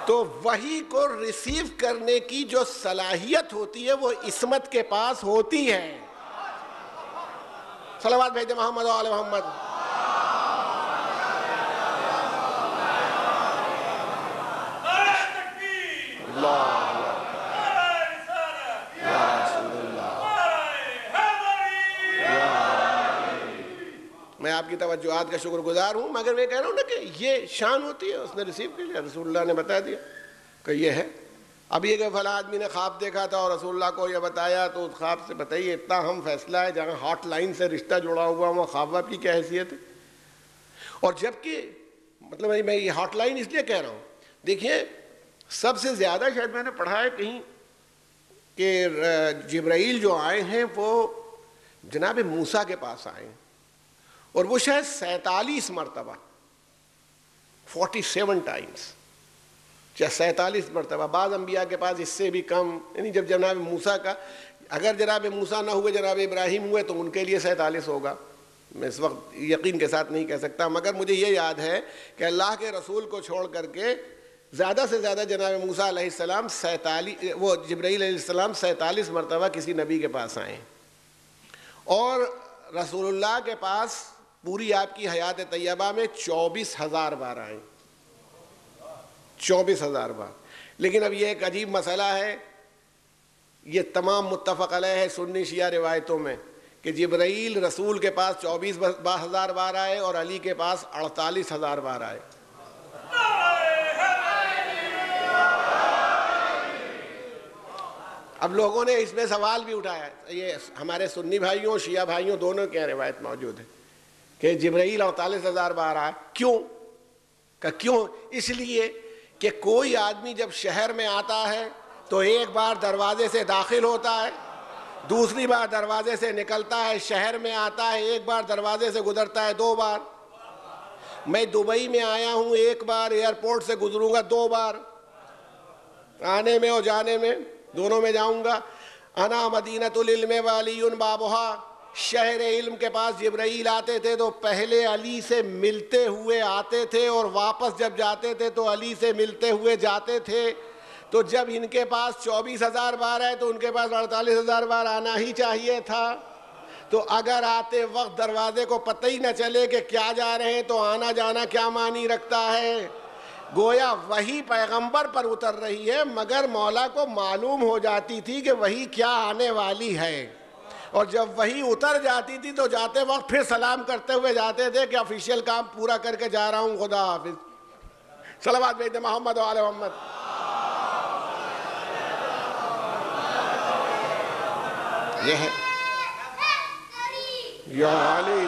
تو وحی کو ریسیو کرنے کی جو صلاحیت ہوتی ہے وہ عصمت کے پاس ہوتی ہے. صلوات بھیجے محمد و آل محمد. میں آپ کی توجہات کا شکر گزار ہوں، مگر میں کہہ رہا ہوں نا کہ یہ شان ہوتی ہے، اس نے ریسیو کر لیا، رسول اللہ نے بتا دیا کہ یہ ہے۔ اب یہ کہ فلاں آدمی نے خواب دیکھا تھا اور رسول اللہ کو یہ بتایا، تو اس خواب سے بتائیے اتنا اہم فیصلہ ہے جہاں ہاٹ لائن سے رشتہ جڑا ہوا، وہاں خواب واب کی کیا حیثیت ہے؟ اور جبکہ مطلب میں یہ ہاٹ لائن اس لیے کہہ رہا ہوں، دیکھیے سب سے زیادہ شاید میں نے پڑھا ہے کہیں کہ جبرائیل جو آئے ہیں وہ جناب موسیٰ کے پاس آئے ہیں، اور وہ شاید 47 مرتبہ 47 ٹائمز، 47 مرتبہ، بعض انبیاء کے پاس اس سے بھی کم، یعنی جب جناب موسیٰ کا، اگر جناب موسیٰ نہ ہوئے جناب ابراہیم ہوئے تو ان کے لیے 47 ہوگا، میں اس وقت یقین کے ساتھ نہیں کہہ سکتا، مگر مجھے یہ یاد ہے کہ اللہ کے رسول کو چھوڑ کر کے زیادہ سے زیادہ جناب موسیٰ علیہ السلام 47، وہ جبرائیل علیہ السلام 47 مرتبہ کسی نبی کے پاس آئے، اور رسول اللہ کے پاس پوری آپ کی حیات طیبہ میں 24,000 بار آئے، 24,000 بار۔ لیکن اب یہ ایک عجیب مسئلہ ہے، یہ تمام متفق علیہ ہے سنی شیعہ روایتوں میں کہ جبرائیل رسول کے پاس 24,000 بار آئے اور علی کے پاس 48,000 بار آئے۔ اب لوگوں نے اس میں سوال بھی اٹھایا، یہ ہمارے سنی بھائیوں شیعہ بھائیوں دونوں کے روایت موجود ہے کہ جبرائیل 48,000 بار آئے، کیوں؟ کہ کیوں؟ اس لیے کہ کوئی آدمی جب شہر میں آتا ہے تو ایک بار دروازے سے داخل ہوتا ہے، دوسری بار دروازے سے نکلتا ہے، شہر میں آتا ہے ایک بار دروازے سے گزرتا ہے 2 بار۔ میں دبئی میں آیا ہوں ایک بار، ایئرپورٹ سے گزروں گا 2 بار، آنے میں اور جانے میں دونوں میں جاؤں گا۔ انا مدینۃ العلم وعلی بابھا، شہر علم کے پاس جبرائیل آتے تھے تو پہلے علی سے ملتے ہوئے آتے تھے اور واپس جب جاتے تھے تو علی سے ملتے ہوئے جاتے تھے، تو جب ان کے پاس 24,000 بار ہے تو ان کے پاس 48,000 بار آنا ہی چاہیے تھا۔ تو اگر آتے وقت دروازے کو پتہ ہی نہ چلے کہ کیا جا رہے ہیں تو آنا جانا کیا معنی رکھتا ہے؟ گویا وحی پیغمبر پر اتر رہی ہے، مگر مولا کو معلوم ہو جاتی تھی کہ وحی کیا آنے والی ہے، اور جب وحی اتر جاتی تھی تو جاتے وقت پھر سلام کرتے ہوئے جاتے تھے کہ آفیشیل کام پورا کر کے جا رہا ہوں، خدا حافظ۔ صلوات بھیجتے محمد و آل محمد۔ یہ ہے یا علی۔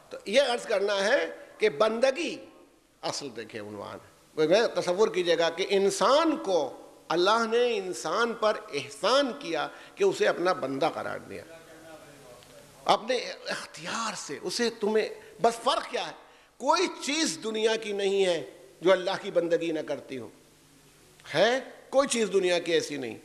تو یہ عرض کرنا ہے کہ بندگی اصل دیکھیں عنوان ہے۔ تصور کیجئے گا کہ انسان کو اللہ نے انسان پر احسان کیا کہ اسے اپنا بندہ قرار دیا، اپنے اختیار سے اسے، تمہیں بس فرق کیا ہے؟ کوئی چیز دنیا کی نہیں ہے جو اللہ کی بندگی نہ کرتی ہو، ہے کوئی چیز دنیا کی ایسی نہیں،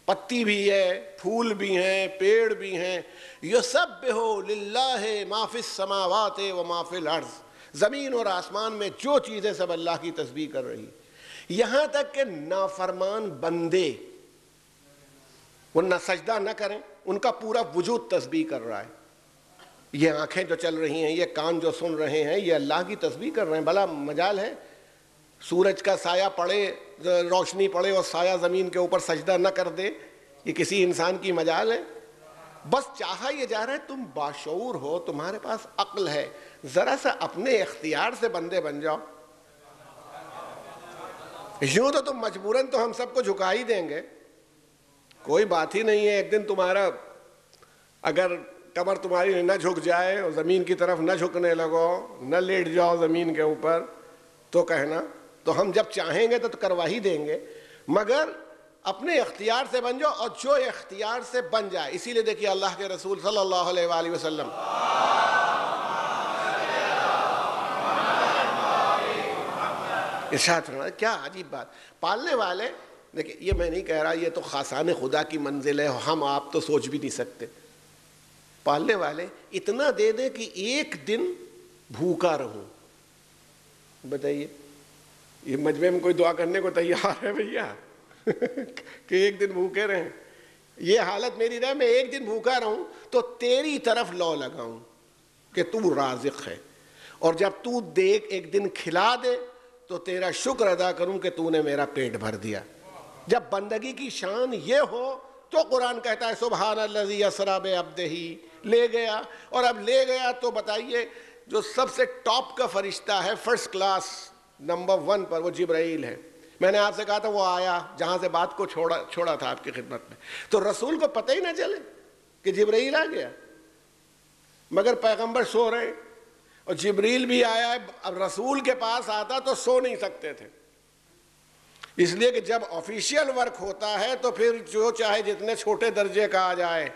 پتی بھی ہے، پھول بھی ہیں، پیڑ بھی ہیں، یسبح للہ ما فی السماوات و ما فی الارض، زمین اور آسمان میں جو چیزیں سب اللہ کی تسبیح کر رہی، یہاں تک کہ نافرمان بندے وہ نہ سجدہ نہ کریں، ان کا پورا وجود تسبیح کر رہا ہے۔ یہ آنکھیں جو چل رہی ہیں، یہ کان جو سن رہے ہیں، یہ اللہ کی تسبیح کر رہے ہیں۔ بھلا مجال ہے سورج کا سایہ پڑے، روشنی پڑے اور سایہ زمین کے اوپر سجدہ نہ کر دے؟ یہ کسی انسان کی مجال ہے؟ بس چاہا یہ جا رہا ہے، تم باشعور ہو، تمہارے پاس عقل ہے، ذرا سا اپنے اختیار سے بندے بن جاؤ۔ یوں تو تم مجبوراً تو ہم سب کو جھکا ہی دیں گے، کوئی بات ہی نہیں ہے۔ ایک دن تمہارا اگر کمر تمہاری نہ جھک جائے اور زمین کی طرف نہ جھکنے لگو، نہ لیٹ جاؤ زمین کے اوپر، تو کہنا تو ہم جب چاہیں گے تو کروا ہی دیں گے، مگر اپنے اختیار سے بن جاؤ، اور جو اختیار سے بن جائے۔ اسی لیے دیکھیے اللہ کے رسول صلی اللہ علیہ وآلہ وسلم ارشاد فرمایا، کیا عجیب بات، پالنے والے، دیکھیں یہ میں نہیں کہہ رہا یہ تو خاصان خدا کی منزل ہے، ہم آپ تو سوچ بھی نہیں سکتے۔ پالنے والے اتنا دے دیں کہ ایک دن بھوکا رہوں، بتائیے یہ مجمع میں کوئی دعا کرنے کو تیار ہے بھیا کہ ایک دن بھوکے رہیں؟ یہ حالت میری رہے، میں ایک دن بھوکا رہوں تو تیری طرف لو لگاؤں کہ تو رازق ہے، اور جب تو دیکھ ایک دن کھلا دے تو تیرا شکر ادا کروں کہ تو نے میرا پیٹ بھر دیا۔ جب بندگی کی شان یہ ہو تو قرآن کہتا ہے سبحان الذی اسری بعبدہ، لے گیا. اور اب لے گیا تو بتائیے جو سب سے ٹاپ کا فرشتہ ہے، فرسٹ کلاس نمبر 1 پر، وہ جبرائیل ہے. میں نے آپ سے کہا تھا وہ آیا جہاں سے بات کو چھوڑا تھا آپ کی خدمت میں، تو رسول کو پتہ ہی نہ چلے کہ جبرائیل آ گیا، مگر پیغمبر سو رہے ہیں اور جبریل بھی آیا ہے. اب رسول کے پاس آتا تو سو نہیں سکتے تھے، اس لیے کہ جب آفیشیل ورک ہوتا ہے تو پھر جو چاہے جتنے چھوٹے درجے کا آ جائے.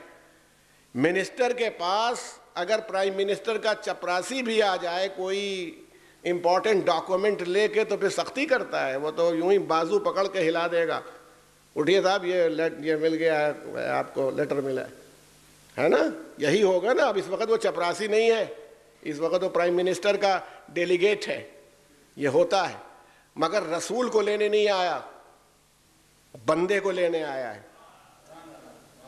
منسٹر کے پاس اگر پرائم منسٹر کا چپراسی بھی آ جائے کوئی امپورٹنٹ ڈاکومنٹ لے کے تو پھر سختی کرتا ہے، وہ تو یوں ہی بازو پکڑ کے ہلا دے گا، اٹھیے صاحب یہ مل گیا ہے آپ کو، لیٹر ملا ہے نا. یہی ہوگا نا. اب اس وقت وہ چپراسی نہیں ہے، اس وقت وہ پرائم منسٹر کا ڈیلیگیٹ ہے. یہ ہوتا ہے. مگر رسول کو لینے نہیں آیا، بندے کو لینے آیا ہے.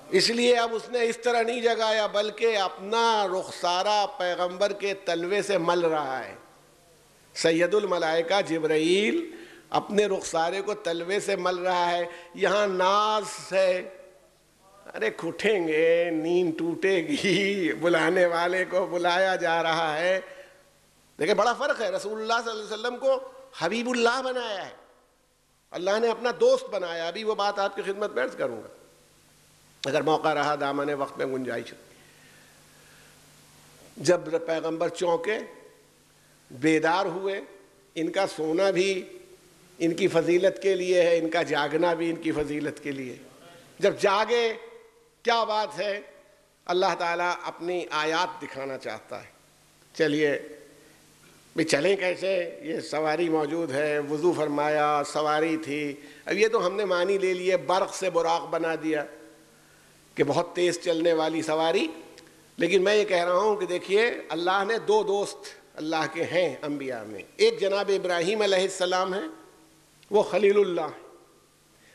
اس لیے اب اس نے اس طرح نہیں جگایا بلکہ اپنا رخسارہ پیغمبر کے تلوے سے مل رہا ہے. سید الملائکہ جبرائیل اپنے رخسارے کو تلوے سے مل رہا ہے. یہاں ناز ہے، ارے کھٹیں گے، نیند ٹوٹے گی، بلانے والے کو بلایا جا رہا ہے. دیکھیں بڑا فرق ہے. رسول اللہ صلی اللہ علیہ وسلم کو حبیب اللہ بنایا ہے، اللہ نے اپنا دوست بنایا. ابھی وہ بات آپ کی خدمت میں عرض کروں گا اگر موقع رہا دامن وقت میں گنجائش. جب پیغمبر چونکے، بیدار ہوئے، ان کا سونا بھی ان کی فضیلت کے لیے ہے، ان کا جاگنا بھی ان کی فضیلت کے لیے. جب جاگے کیا بات ہے، اللہ تعالیٰ اپنی آیات دکھانا چاہتا ہے. چلیے بھی چلیں کیسے، یہ سواری موجود ہے، وضو فرمایا، سواری تھی. اب یہ تو ہم نے معنی لے لیے، برق سے براق بنا دیا کہ بہت تیز چلنے والی سواری. لیکن میں یہ کہہ رہا ہوں کہ دیکھیے اللہ نے 2 دوست اللہ کے ہیں انبیاء میں. ایک جناب ابراہیم علیہ السلام ہے، وہ خلیل اللہ ہے.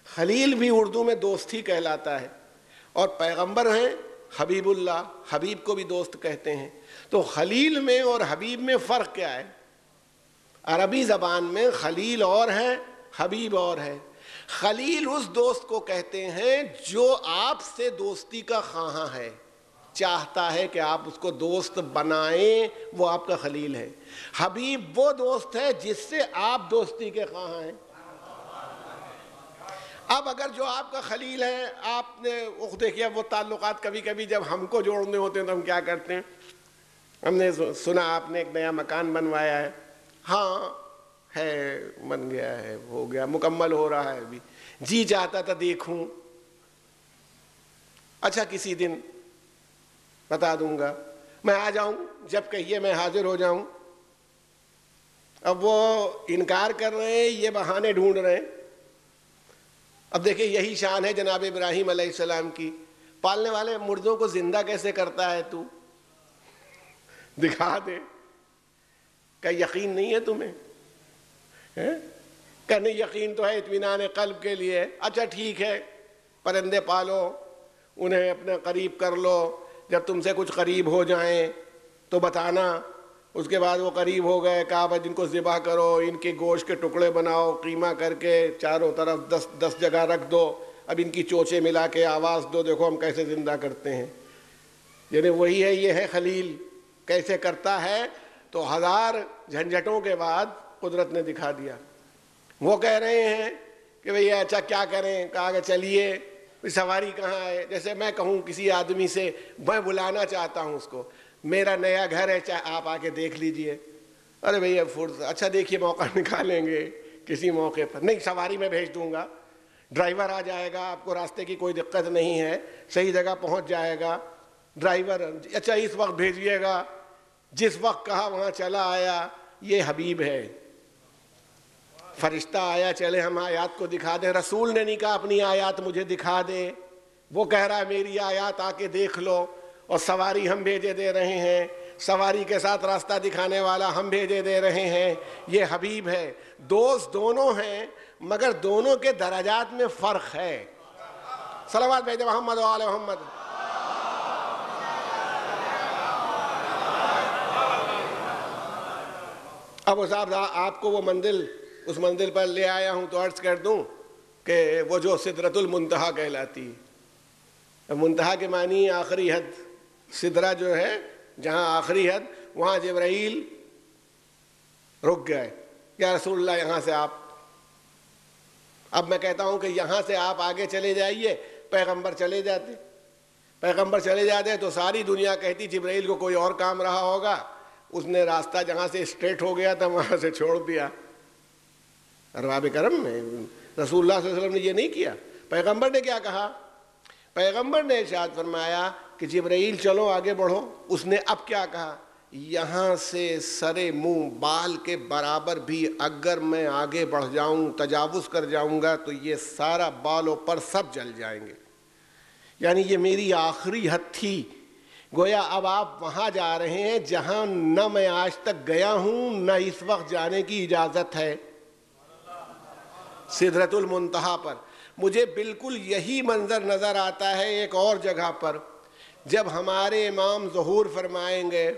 خلیل بھی اردو میں دوست ہی کہلاتا ہے. اور پیغمبر ہیں حبیب اللہ، حبیب کو بھی دوست کہتے ہیں. تو خلیل میں اور حبیب میں فرق کیا ہے؟ عربی زبان میں خلیل اور ہے، حبیب اور ہے. خلیل اس دوست کو کہتے ہیں جو آپ سے دوستی کا خواہاں ہے، چاہتا ہے کہ آپ اس کو دوست بنائیں، وہ آپ کا خلیل ہے. حبیب وہ دوست ہے جس سے آپ دوستی کے خواہاں ہیں. اب اگر جو آپ کا خلیل ہے، آپ نے دیکھیے وہ تعلقات کبھی کبھی جب ہم کو جوڑنے ہوتے ہیں تو ہم کیا کرتے ہیں، ہم نے سنا آپ نے ایک نیا مکان بنوایا ہے، ہاں ہے، بن گیا ہے، ہو گیا، مکمل ہو رہا ہے ابھی، جی چاہتا تھا دیکھوں. اچھا کسی دن بتا دوں گا، میں آ جاؤں، جب کہیے میں حاضر ہو جاؤں. اب وہ انکار کر رہے ہیں، یہ بہانے ڈھونڈ رہے ہیں. اب دیکھیں یہی شان ہے جناب ابراہیم علیہ السلام کی. پالنے والے مردوں کو زندہ کیسے کرتا ہے تو دکھا دے. کہ یقین نہیں ہے تمہیں؟ کہ نہیں یقین تو ہے، اطمینان قلب کے لیے. اچھا ٹھیک ہے، پرندے پالو، انہیں اپنے قریب کر لو، جب تم سے کچھ قریب ہو جائیں تو بتانا. اس کے بعد وہ قریب ہو گئے، کہا بھائی جن کو ذبح کرو، ان کے گوشت کے ٹکڑے بناؤ، قیمہ کر کے چاروں طرف 10 جگہ رکھ دو، اب ان کی چوچے ملا کے آواز دو، دیکھو ہم کیسے زندہ کرتے ہیں. یعنی وہی ہے، یہ ہے خلیل. کیسے کرتا ہے؟ تو 1000 جھنجھٹوں کے بعد قدرت نے دکھا دیا. وہ کہہ رہے ہیں کہ بھئی اچھا کیا کریں؟ کہا کہ چلیے، سواری کہاں ہے؟ جیسے میں کہوں کسی آدمی سے، میں بلانا چاہتا ہوں اس کو، میرا نیا گھر ہے، چاہے آپ آ کے دیکھ لیجئے. ارے بھئی اچھا دیکھیے موقع نکالیں گے کسی موقع پر. نہیں، سواری میں بھیج دوں گا، ڈرائیور آ جائے گا، آپ کو راستے کی کوئی دقت نہیں ہے، صحیح جگہ پہنچ جائے گا ڈرائیور. اچھا اس وقت بھیجیے گا، جس وقت کہا وہاں چلا آیا. یہ حبیب ہے. فرشتہ آیا، چلے ہم آیات کو دکھا دیں. رسول نے نہیں کہا اپنی آیات مجھے دکھا دے، وہ کہہ رہا ہے میری آیات آ کے دیکھ لو. اور سواری ہم بھیجے دے رہے ہیں، سواری کے ساتھ راستہ دکھانے والا ہم بھیجے دے رہے ہیں. یہ حبیب ہے. دوست دونوں ہیں مگر دونوں کے درجات میں فرق ہے. صلوات بھیجے محمد و آل محمد. اب صاحب آپ کو وہ منزل، اس منزل پر لے آیا ہوں تو عرض کر دوں کہ وہ جو سدرۃ المنتہا کہلاتی ہے، منتہا کے معنی آخری حد، سدرہ جو ہے جہاں آخری حد، وہاں جبرائیل رک گئے، یا رسول اللہ یہاں سے آپ، اب میں کہتا ہوں کہ یہاں سے آپ آگے چلے جائیے، پیغمبر چلے جاتے، پیغمبر چلے جاتے تو ساری دنیا کہتی جبرائیل کو کوئی اور کام رہا ہوگا، اس نے راستہ جہاں سے اسٹریٹ ہو گیا تھا وہاں سے چھوڑ دیا۔ ارباب کرم میں رسول اللہ صلی اللہ علیہ وسلم نے یہ نہیں کیا۔ پیغمبر نے کیا کہا؟ پیغمبر نے ارشاد فرمایا کہ جبرائیل چلو آگے بڑھو۔ اس نے اب کیا کہا؟ یہاں سے سرے منہ بال کے برابر بھی اگر میں آگے بڑھ جاؤں، تجاوز کر جاؤں گا تو یہ سارا بال و پر سب جل جائیں گے، یعنی یہ میری آخری حد تھی۔ گویا اب آپ وہاں جا رہے ہیں جہاں نہ میں آج تک گیا ہوں نہ اس وقت جانے کی اجازت ہے، سدرۃ المنتہا پر۔ مجھے بالکل یہی منظر نظر آتا ہے ایک اور جگہ پر، جب ہمارے امام ظہور فرمائیں گے،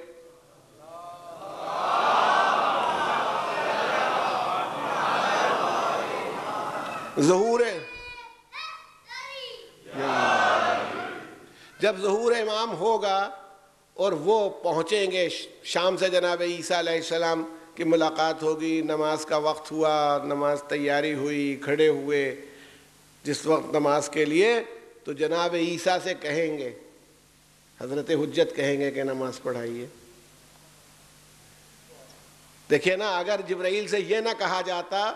ظہور، جب ظہور امام ہوگا اور وہ پہنچیں گے شام سے، جناب عیسیٰ علیہ السلام کی ملاقات ہوگی، نماز کا وقت ہوا، نماز تیاری ہوئی، کھڑے ہوئے جس وقت نماز کے لیے، تو جناب عیسیٰ سے کہیں گے، حضرت حجت کہیں گے کہ نماز پڑھائیے۔ دیکھیں نا، اگر جبرائیل سے یہ نہ کہا جاتا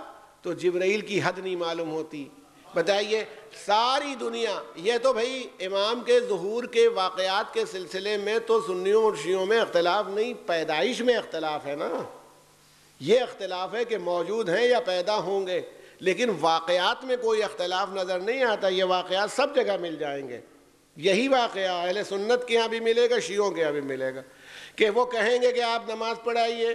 تو جبرائیل کی حد نہیں معلوم ہوتی۔ بتائیے ساری دنیا، یہ تو بھائی امام کے ظہور کے واقعات کے سلسلے میں تو سنیوں اور شیعوں میں اختلاف نہیں، پیدائش میں اختلاف ہے نا، یہ اختلاف ہے کہ موجود ہیں یا پیدا ہوں گے، لیکن واقعات میں کوئی اختلاف نظر نہیں آتا۔ یہ واقعات سب جگہ مل جائیں گے، یہی واقعہ اہل سنت کے ہاں بھی ملے گا، شیعوں کے ہاں بھی ملے گا، کہ وہ کہیں گے کہ آپ نماز پڑھائیے،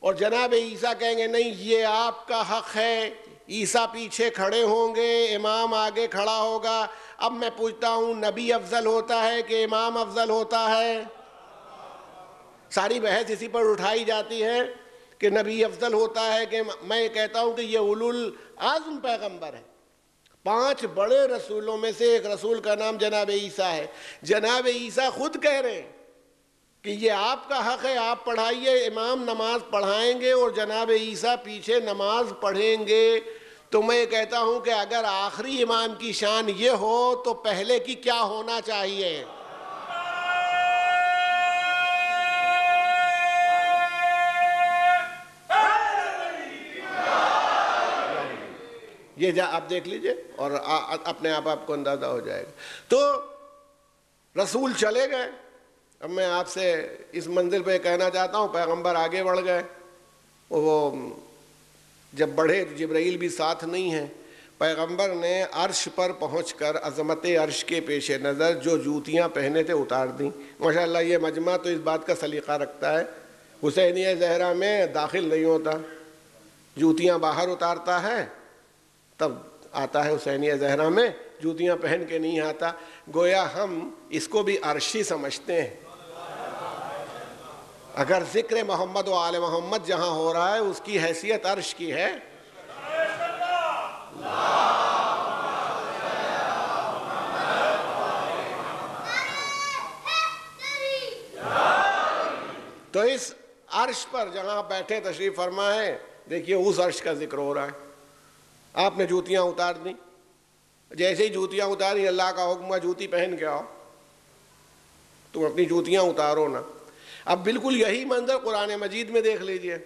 اور جناب عیسیٰ کہیں گے نہیں یہ آپ کا حق ہے۔ عیسیٰ پیچھے کھڑے ہوں گے، امام آگے کھڑا ہوگا۔ اب میں پوچھتا ہوں، نبی افضل ہوتا ہے کہ امام افضل ہوتا ہے؟ ساری بحث اسی پر اٹھائی جاتی ہے کہ نبی افضل ہوتا ہے کہ میں کہتا ہوں کہ یہ اولو العزم پیغمبر ہے، 5 بڑے رسولوں میں سے ایک رسول کا نام جناب عیسیٰ ہے۔ جناب عیسیٰ خود کہہ رہے ہیں کہ یہ آپ کا حق ہے، آپ پڑھائیے، امام نماز پڑھائیں گے اور جناب عیسیٰ پیچھے نماز پڑھیں گے۔ تو میں کہتا ہوں کہ اگر آخری امام کی شان یہ ہو تو پہلے کی کیا ہونا چاہیے؟ یہ آپ دیکھ لیجئے اور اپنے آپ کو اندازہ ہو جائے گا۔ تو رسول چلے گئے۔ اب میں آپ سے اس منزل پہ کہنا چاہتا ہوں، پیغمبر آگے بڑھ گئے، وہ جب بڑھے تو جبرائیل بھی ساتھ نہیں ہیں۔ پیغمبر نے عرش پر پہنچ کر عظمت عرش کے پیش نظر جو جوتیاں پہنے تھے اتار دیں۔ ماشاءاللہ یہ مجمع تو اس بات کا سلیقہ رکھتا ہے، حسینیہ زہرا میں داخل نہیں ہوتا، جوتیاں باہر اتارتا ہے، تب آتا ہے حسینیہ زہرا میں، جوتیاں پہن کے نہیں آتا۔ گویا ہم اس کو بھی عرشی سمجھتے ہیں۔ اگر ذکر محمد و آل محمد جہاں ہو رہا ہے اس کی حیثیت عرش کی ہے۔ تو اس عرش پر جہاں بیٹھے تشریف فرما ہے، دیکھیے اس عرش کا ذکر ہو رہا ہے۔ آپ نے جوتیاں اتار دیں، جیسے ہی جوتیاں اتاری اللہ کا حکم جوتی پہن کے آؤ، تم اپنی جوتیاں اتارو نا۔ اب بالکل یہی منظر قرآن مجید میں دیکھ لیجئے،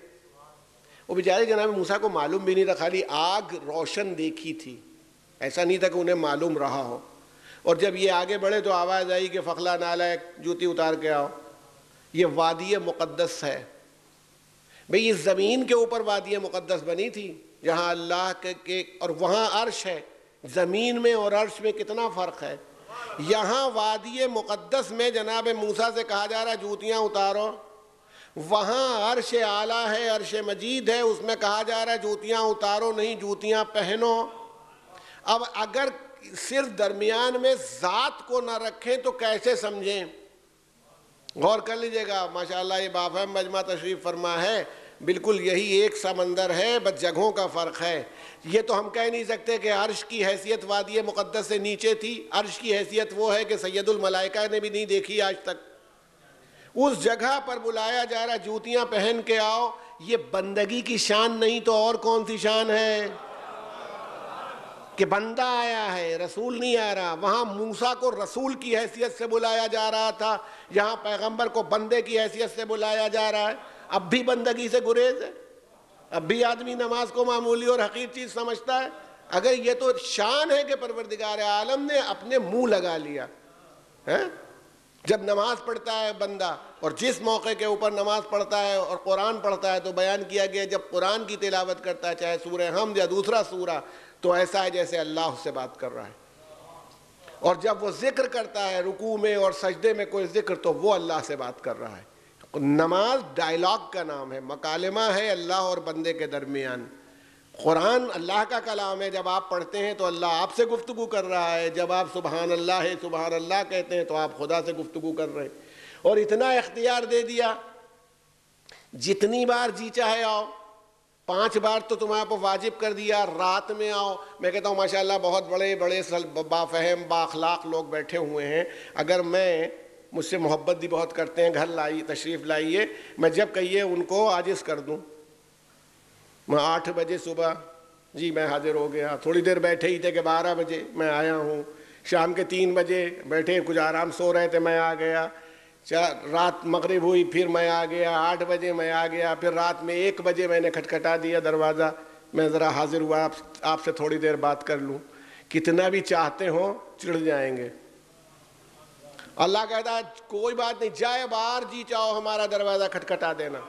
وہ بیچارے جناب موسیٰ کو معلوم بھی نہیں تھا، خالی آگ روشن دیکھی تھی، ایسا نہیں تھا کہ انہیں معلوم رہا ہو۔ اور جب یہ آگے بڑھے تو آواز آئی کہ فخلا نالائق، جوتی اتار کے آؤ۔ یہ وادی مقدس ہے بھئی، اس زمین کے اوپر وادی مقدس بنی تھی جہاں اللہ کے، اور وہاں عرش ہے۔ زمین میں اور عرش میں کتنا فرق ہے۔ یہاں وادی مقدس میں جناب موسیٰ سے کہا جا رہا جوتیاں اتارو، وہاں عرش اعلیٰ ہے، عرش مجید ہے، اس میں کہا جا رہا جوتیاں اتارو نہیں، جوتیاں پہنو۔ اب اگر صرف درمیان میں ذات کو نہ رکھیں تو کیسے سمجھیں؟ غور کر لیجئے گا، ماشاءاللہ یہ بافہم مجمع تشریف فرما ہے، بالکل یہی ایک سمندر ہے، بس جگہوں کا فرق ہے۔ یہ تو ہم کہہ نہیں سکتے کہ عرش کی حیثیت وادی مقدس سے نیچے تھی، عرش کی حیثیت وہ ہے کہ سید الملائکہ نے بھی نہیں دیکھی آج تک۔ اس جگہ پر بلایا جا رہا، جوتیاں پہن کے آؤ، یہ بندگی کی شان نہیں تو اور کون سی شان ہے؟ کہ بندہ آیا ہے، رسول نہیں آ رہا۔ وہاں موسیٰ کو رسول کی حیثیت سے بلایا جا رہا تھا، یہاں پیغمبر کو بندے کی حیثیت سے بلایا جا رہا ہے۔ اب بھی بندگی سے گریز ہے، اب بھی آدمی نماز کو معمولی اور حقیر چیز سمجھتا ہے۔ اگر یہ تو شان ہے کہ پروردگار عالم نے اپنے منہ لگا لیا ہے۔ جب نماز پڑھتا ہے بندہ، اور جس موقع کے اوپر نماز پڑھتا ہے اور قرآن پڑھتا ہے، تو بیان کیا گیا جب قرآن کی تلاوت کرتا ہے، چاہے سورہ حمد یا دوسرا سورہ، تو ایسا ہے جیسے اللہ اس سے بات کر رہا ہے۔ اور جب وہ ذکر کرتا ہے رکوع میں اور سجدے میں کوئی ذکر، تو وہ اللہ سے بات کر رہا ہے۔ نماز ڈائلاگ کا نام ہے، مکالمہ ہے اللہ اور بندے کے درمیان۔ قرآن اللہ کا کلام ہے، جب آپ پڑھتے ہیں تو اللہ آپ سے گفتگو کر رہا ہے، جب آپ سبحان اللہ ہے سبحان اللہ کہتے ہیں تو آپ خدا سے گفتگو کر رہے ہیں۔ اور اتنا اختیار دے دیا، جتنی بار جی چاہے آؤ۔ 5 بار تو تمہارے کو واجب کر دیا، رات میں آؤ۔ میں کہتا ہوں ماشاءاللہ بہت بڑے بڑے بافہم بااخلاق لوگ بیٹھے ہوئے ہیں، اگر میں مجھ سے محبت بھی بہت کرتے ہیں، گھر لائیے تشریف لائیے، میں جب کہیے ان کو عاجز کر دوں، میں 8 بجے صبح جی میں حاضر ہو گیا، تھوڑی دیر بیٹھے ہی تھے کہ 12 بجے میں آیا ہوں، شام کے 3 بجے بیٹھے کچھ آرام سو رہے تھے میں آ گیا، رات مغرب ہوئی پھر میں آ گیا، 8 بجے میں آ گیا، پھر رات میں 1 بجے میں نے کھٹکھٹا دیا دروازہ، میں ذرا حاضر ہوا آپ سے تھوڑی دیر بات کر لوں۔ کتنا بھی چاہتے ہوں چڑھ جائیں گے۔ اللہ کہتا ہے کوئی بات نہیں، جائے بار جی چاہو ہمارا دروازہ کھٹکھٹا دینا،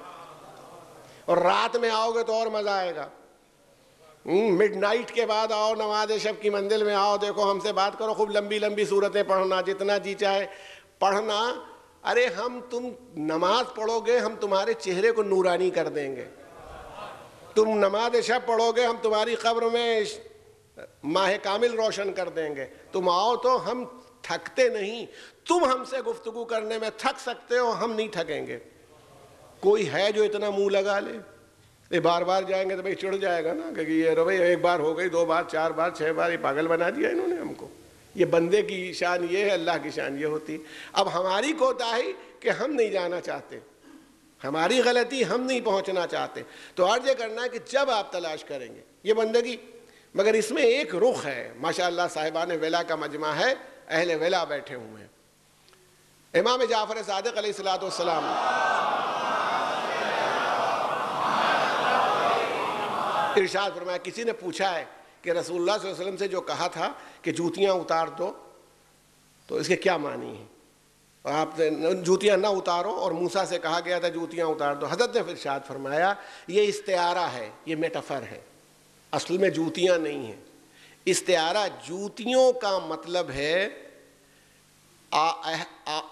اور رات میں آؤ گے تو اور مزہ آئے گا۔ مڈ نائٹ کے بعد آؤ، نماز شب کی منزل میں آؤ، دیکھو ہم سے بات کرو، خوب لمبی لمبی صورتیں پڑھنا، جتنا جی چاہے پڑھنا۔ ارے تم نماز پڑھو گے، ہم تمہارے چہرے کو نورانی کر دیں گے۔ تم نماز شب پڑھو گے، ہم تمہاری قبر میں ماہ کامل روشن کر دیں گے۔ تم آؤ تو ہم تھکتے نہیں، تم ہم سے گفتگو کرنے میں تھک سکتے ہو، ہم نہیں تھکیں گے۔ کوئی ہے جو اتنا منہ لگا لے؟ یہ بار بار جائیں گے تو بھائی چڑھ جائے گا نا کہ یہ بھائی 1 بار ہو گئی، 2 بار 4 بار 6 بار، یہ پاگل بنا دیا انہوں نے ہم کو۔ یہ بندے کی شان یہ ہے، اللہ کی شان یہ ہوتی۔ اب ہماری کوتاہی کہ ہم نہیں جانا چاہتے، ہماری غلطی ہم نہیں پہنچنا چاہتے۔ تو عرض یہ کرنا ہے کہ جب آپ تلاش کریں گے یہ بندگی، مگر اس میں ایک رخ ہے۔ ماشاءاللہ صاحبان ولا کا مجمع ہے، اہل ولا بیٹھے ہوئے ہیں۔ امام جعفر صادق علیہ السلام ارشاد فرمایا، کسی نے پوچھا ہے کہ رسول اللہ صلی اللہ علیہ وسلم سے جو کہا تھا کہ جوتیاں اتار دو، تو اس کے کیا معنی ہیں؟ آپ جوتیاں نہ اتارو، اور موسیٰ سے کہا گیا تھا جوتیاں اتار دو۔ حضرت نے ارشاد فرمایا یہ استعارہ ہے، یہ میٹافر ہے، اصل میں جوتیاں نہیں ہیں۔ استعارہ، جوتیوں کا مطلب ہے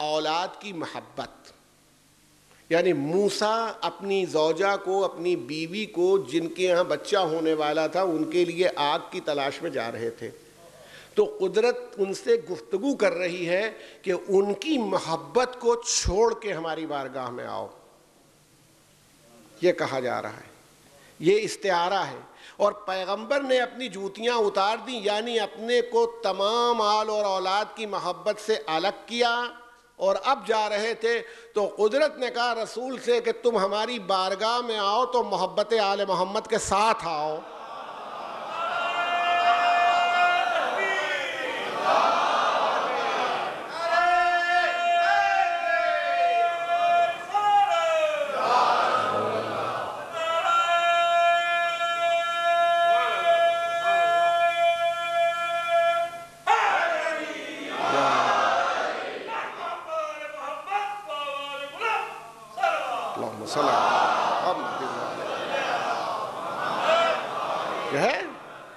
اولاد کی محبت، یعنی موسیٰ اپنی زوجہ کو، اپنی بیوی کو، جن کے یہاں بچہ ہونے والا تھا، ان کے لیے آگ کی تلاش میں جا رہے تھے، تو قدرت ان سے گفتگو کر رہی ہے کہ ان کی محبت کو چھوڑ کے ہماری بارگاہ میں آؤ، یہ کہا جا رہا ہے، یہ استعارہ ہے۔ اور پیغمبر نے اپنی جوتیاں اتار دیں، یعنی اپنے کو تمام آل اور اولاد کی محبت سے الگ کیا، اور اب جا رہے تھے تو قدرت نے کہا رسول سے کہ تم ہماری بارگاہ میں آؤ تو محبت آل محمد کے ساتھ آؤ۔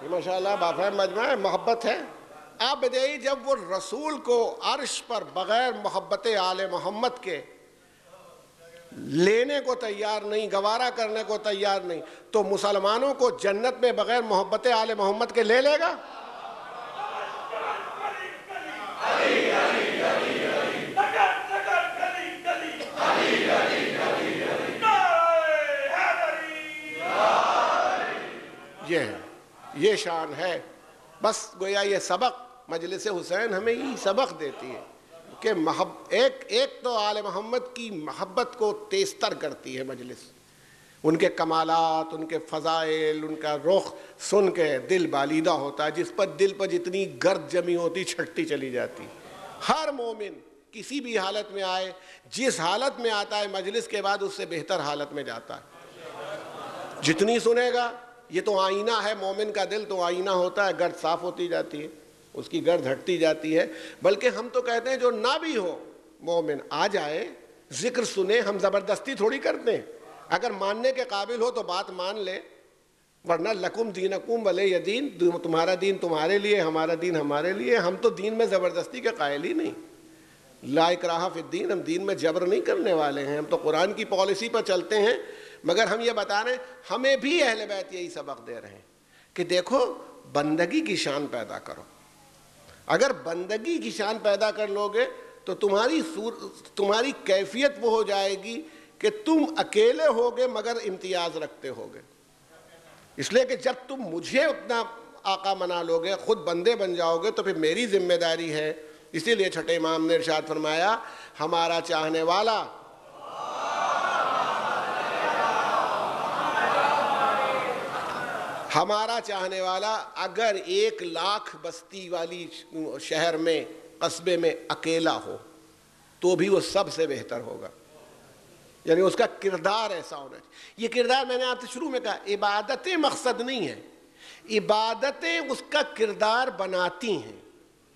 ماشاءاللہ بافہم مجمع ہے، محبت ہے۔ آپ بتائیے جب وہ رسول کو عرش پر بغیر محبت آل محمد کے لینے کو تیار نہیں، گوارا کرنے کو تیار نہیں، تو مسلمانوں کو جنت میں بغیر محبت آل محمد کے لے لے گا؟ شان ہے. بس گویا یہ سبق مجلس حسین ہمیں یہ سبق دیتی ہے کہ ایک تو آل محمد کی محبت کو تیزتر کرتی ہے مجلس. ان کے کمالات، ان کے فضائل، ان کا رخ سن کے دل بالیدہ ہوتا ہے. دل پر جتنی گرد جمی ہوتی چھٹتی چلی جاتی. ہر مومن کسی بھی حالت میں آئے، جس حالت میں آتا ہے مجلس کے بعد اس سے بہتر حالت میں جاتا ہے. جتنی سنے گا، یہ تو آئینہ ہے، مومن کا دل تو آئینہ ہوتا ہے، گرد صاف ہوتی جاتی ہے، اس کی گرد ہٹتی جاتی ہے. بلکہ ہم تو کہتے ہیں جو نہ بھی ہو مومن آ جائے، ذکر سنے. ہم زبردستی تھوڑی کرتے ہیں. اگر ماننے کے قابل ہو تو بات مان لے، ورنہ لکم دینکم ولی دین، تمہارا دین تمہارے لیے، ہمارا دین ہمارے لیے. ہم تو دین میں زبردستی کے قائل ہی نہیں. لا اکراہ فی الدین، ہم دین میں جبر نہیں کرنے والے ہیں. ہم تو قرآن کی پالیسی پر چلتے ہیں. مگر ہم یہ بتا رہے ہیں، ہمیں بھی اہل بیت یہی سبق دے رہے ہیں کہ دیکھو بندگی کی شان پیدا کرو. اگر بندگی کی شان پیدا کر لو گے تو تمہاری کیفیت وہ ہو جائے گی کہ تم اکیلے ہوگے مگر امتیاز رکھتے ہوگے. اس لیے کہ جب تم مجھے اپنا آقا منا لو گے، خود بندے بن جاؤ گے، تو پھر میری ذمہ داری ہے. اسی لیے چھٹے امام نے ارشاد فرمایا، ہمارا چاہنے والا اگر 1,00,000 بستی والی شہر میں، قصبے میں اکیلا ہو تو بھی وہ سب سے بہتر ہوگا. یعنی اس کا کردار ایسا ہونا چاہیے. یہ کردار میں نے آپ سے شروع میں کہا، عبادتیں مقصد نہیں ہیں، عبادتیں اس کا کردار بناتی ہیں.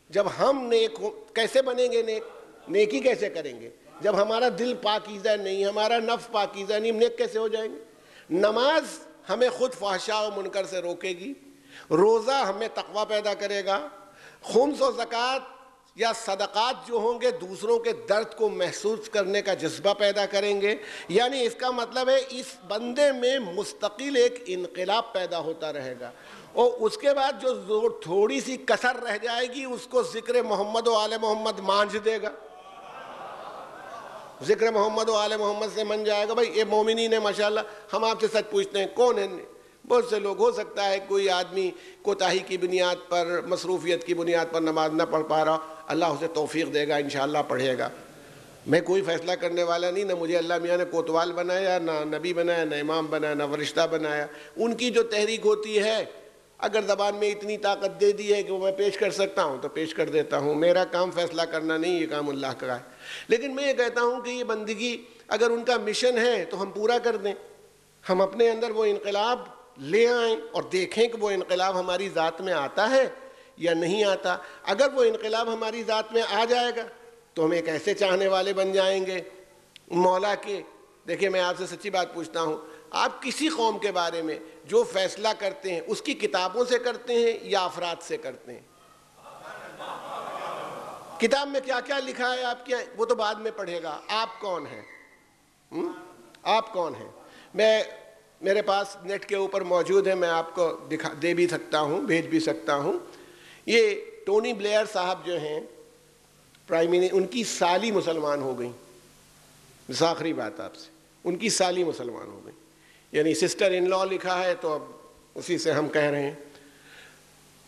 جب ہم نیک ہوں، کیسے بنیں گے نیک؟ نیکی کیسے کریں گے جب ہمارا دل پاکیزہ نہیں، ہمارا نفس پاکیزہ نہیں، ہم نیک کیسے ہو جائیں گے؟ نماز ہمیں خود فحشاء و منکر سے روکے گی، روزہ ہمیں تقوی پیدا کرے گا، خمس و زکوٰۃ یا صدقات جو ہوں گے دوسروں کے درد کو محسوس کرنے کا جذبہ پیدا کریں گے. یعنی اس کا مطلب ہے اس بندے میں مستقل ایک انقلاب پیدا ہوتا رہے گا. اور اس کے بعد جو تھوڑی سی کسر رہ جائے گی اس کو ذکر محمد و آل محمد مانجھ دے گا. ذکر محمد و آل محمد سے من جائے گا. بھائی یہ مومنین ہیں ماشاءاللہ. ہم آپ سے سچ پوچھتے ہیں کون ہیں؟ بہت سے لوگ، ہو سکتا ہے کوئی آدمی کوتاہی کی بنیاد پر، مصروفیت کی بنیاد پر نماز نہ پڑھ پا رہا، اللہ اسے توفیق دے گا، انشاءاللہ پڑھے گا. میں کوئی فیصلہ کرنے والا نہیں، نہ مجھے اللہ میاں نے کوتوال بنایا، نہ نبی بنایا، نہ امام بنایا، نہ فرشتہ بنایا. ان کی جو تحریک ہوتی ہے، اگر زبان میں اتنی طاقت دے دی ہے کہ وہ میں پیش کر سکتا ہوں تو پیش کر دیتا ہوں. میرا کام فیصلہ کرنا نہیں، یہ کام اللہ کا ہے. لیکن میں یہ کہتا ہوں کہ یہ بندگی اگر ان کا مشن ہے تو ہم پورا کر دیں. ہم اپنے اندر وہ انقلاب لے آئیں اور دیکھیں کہ وہ انقلاب ہماری ذات میں آتا ہے یا نہیں آتا. اگر وہ انقلاب ہماری ذات میں آ جائے گا تو ہم ایک ایسے چاہنے والے بن جائیں گے مولا کے. دیکھیں میں آپ سے سچی بات پوچھتا ہوں، آپ کسی قوم کے بارے میں جو فیصلہ کرتے ہیں اس کی کتابوں سے کرتے ہیں یا افراد سے کرتے ہیں؟ کتاب میں کیا کیا لکھا ہے آپ کیا، وہ تو بعد میں پڑھے گا. آپ کون ہیں؟ آپ کون ہیں؟ میرے پاس نیٹ کے اوپر موجود ہے، میں آپ کو دے بھی سکتا ہوں، بھیج بھی سکتا ہوں. یہ ٹونی بلیئر صاحب جو ہیں پرائم منسٹر، ان کی سالی مسلمان ہو گئیں. آخری بات آپ سے، ان کی سالی مسلمان ہو گئی. یعنی سسٹر ان لا لکھا ہے تو اب اسی سے ہم کہہ رہے ہیں.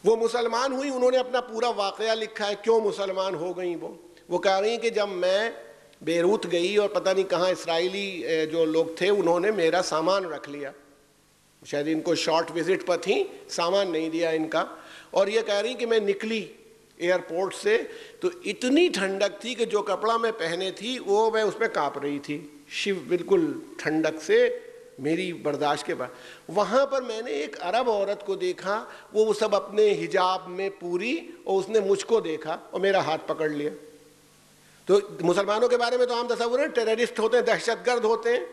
وہ مسلمان ہوئی، انہوں نے اپنا پورا واقعہ لکھا ہے کیوں مسلمان ہو گئیں. وہ کہہ رہی ہیں کہ جب میں بیروت گئی اور پتہ نہیں کہاں اسرائیلی جو لوگ تھے انہوں نے میرا سامان رکھ لیا. شاید ان کو شارٹ وزٹ پر تھیں، سامان نہیں دیا ان کا. اور یہ کہہ رہی کہ میں نکلی ایئرپورٹ سے تو اتنی ٹھنڈک تھی کہ جو کپڑا میں پہنے تھی وہ میں اس میں کانپ رہی تھی. بالکل ٹھنڈک سے میری برداشت کے بعد. وہاں پر میں نے ایک عرب عورت کو دیکھا، وہ سب اپنے حجاب میں پوری، اور اس نے مجھ کو دیکھا اور میرا ہاتھ پکڑ لیا. تو مسلمانوں کے بارے میں تو عام تصور ہے ٹیررسٹ ہوتے ہیں، دہشت گرد ہوتے ہیں.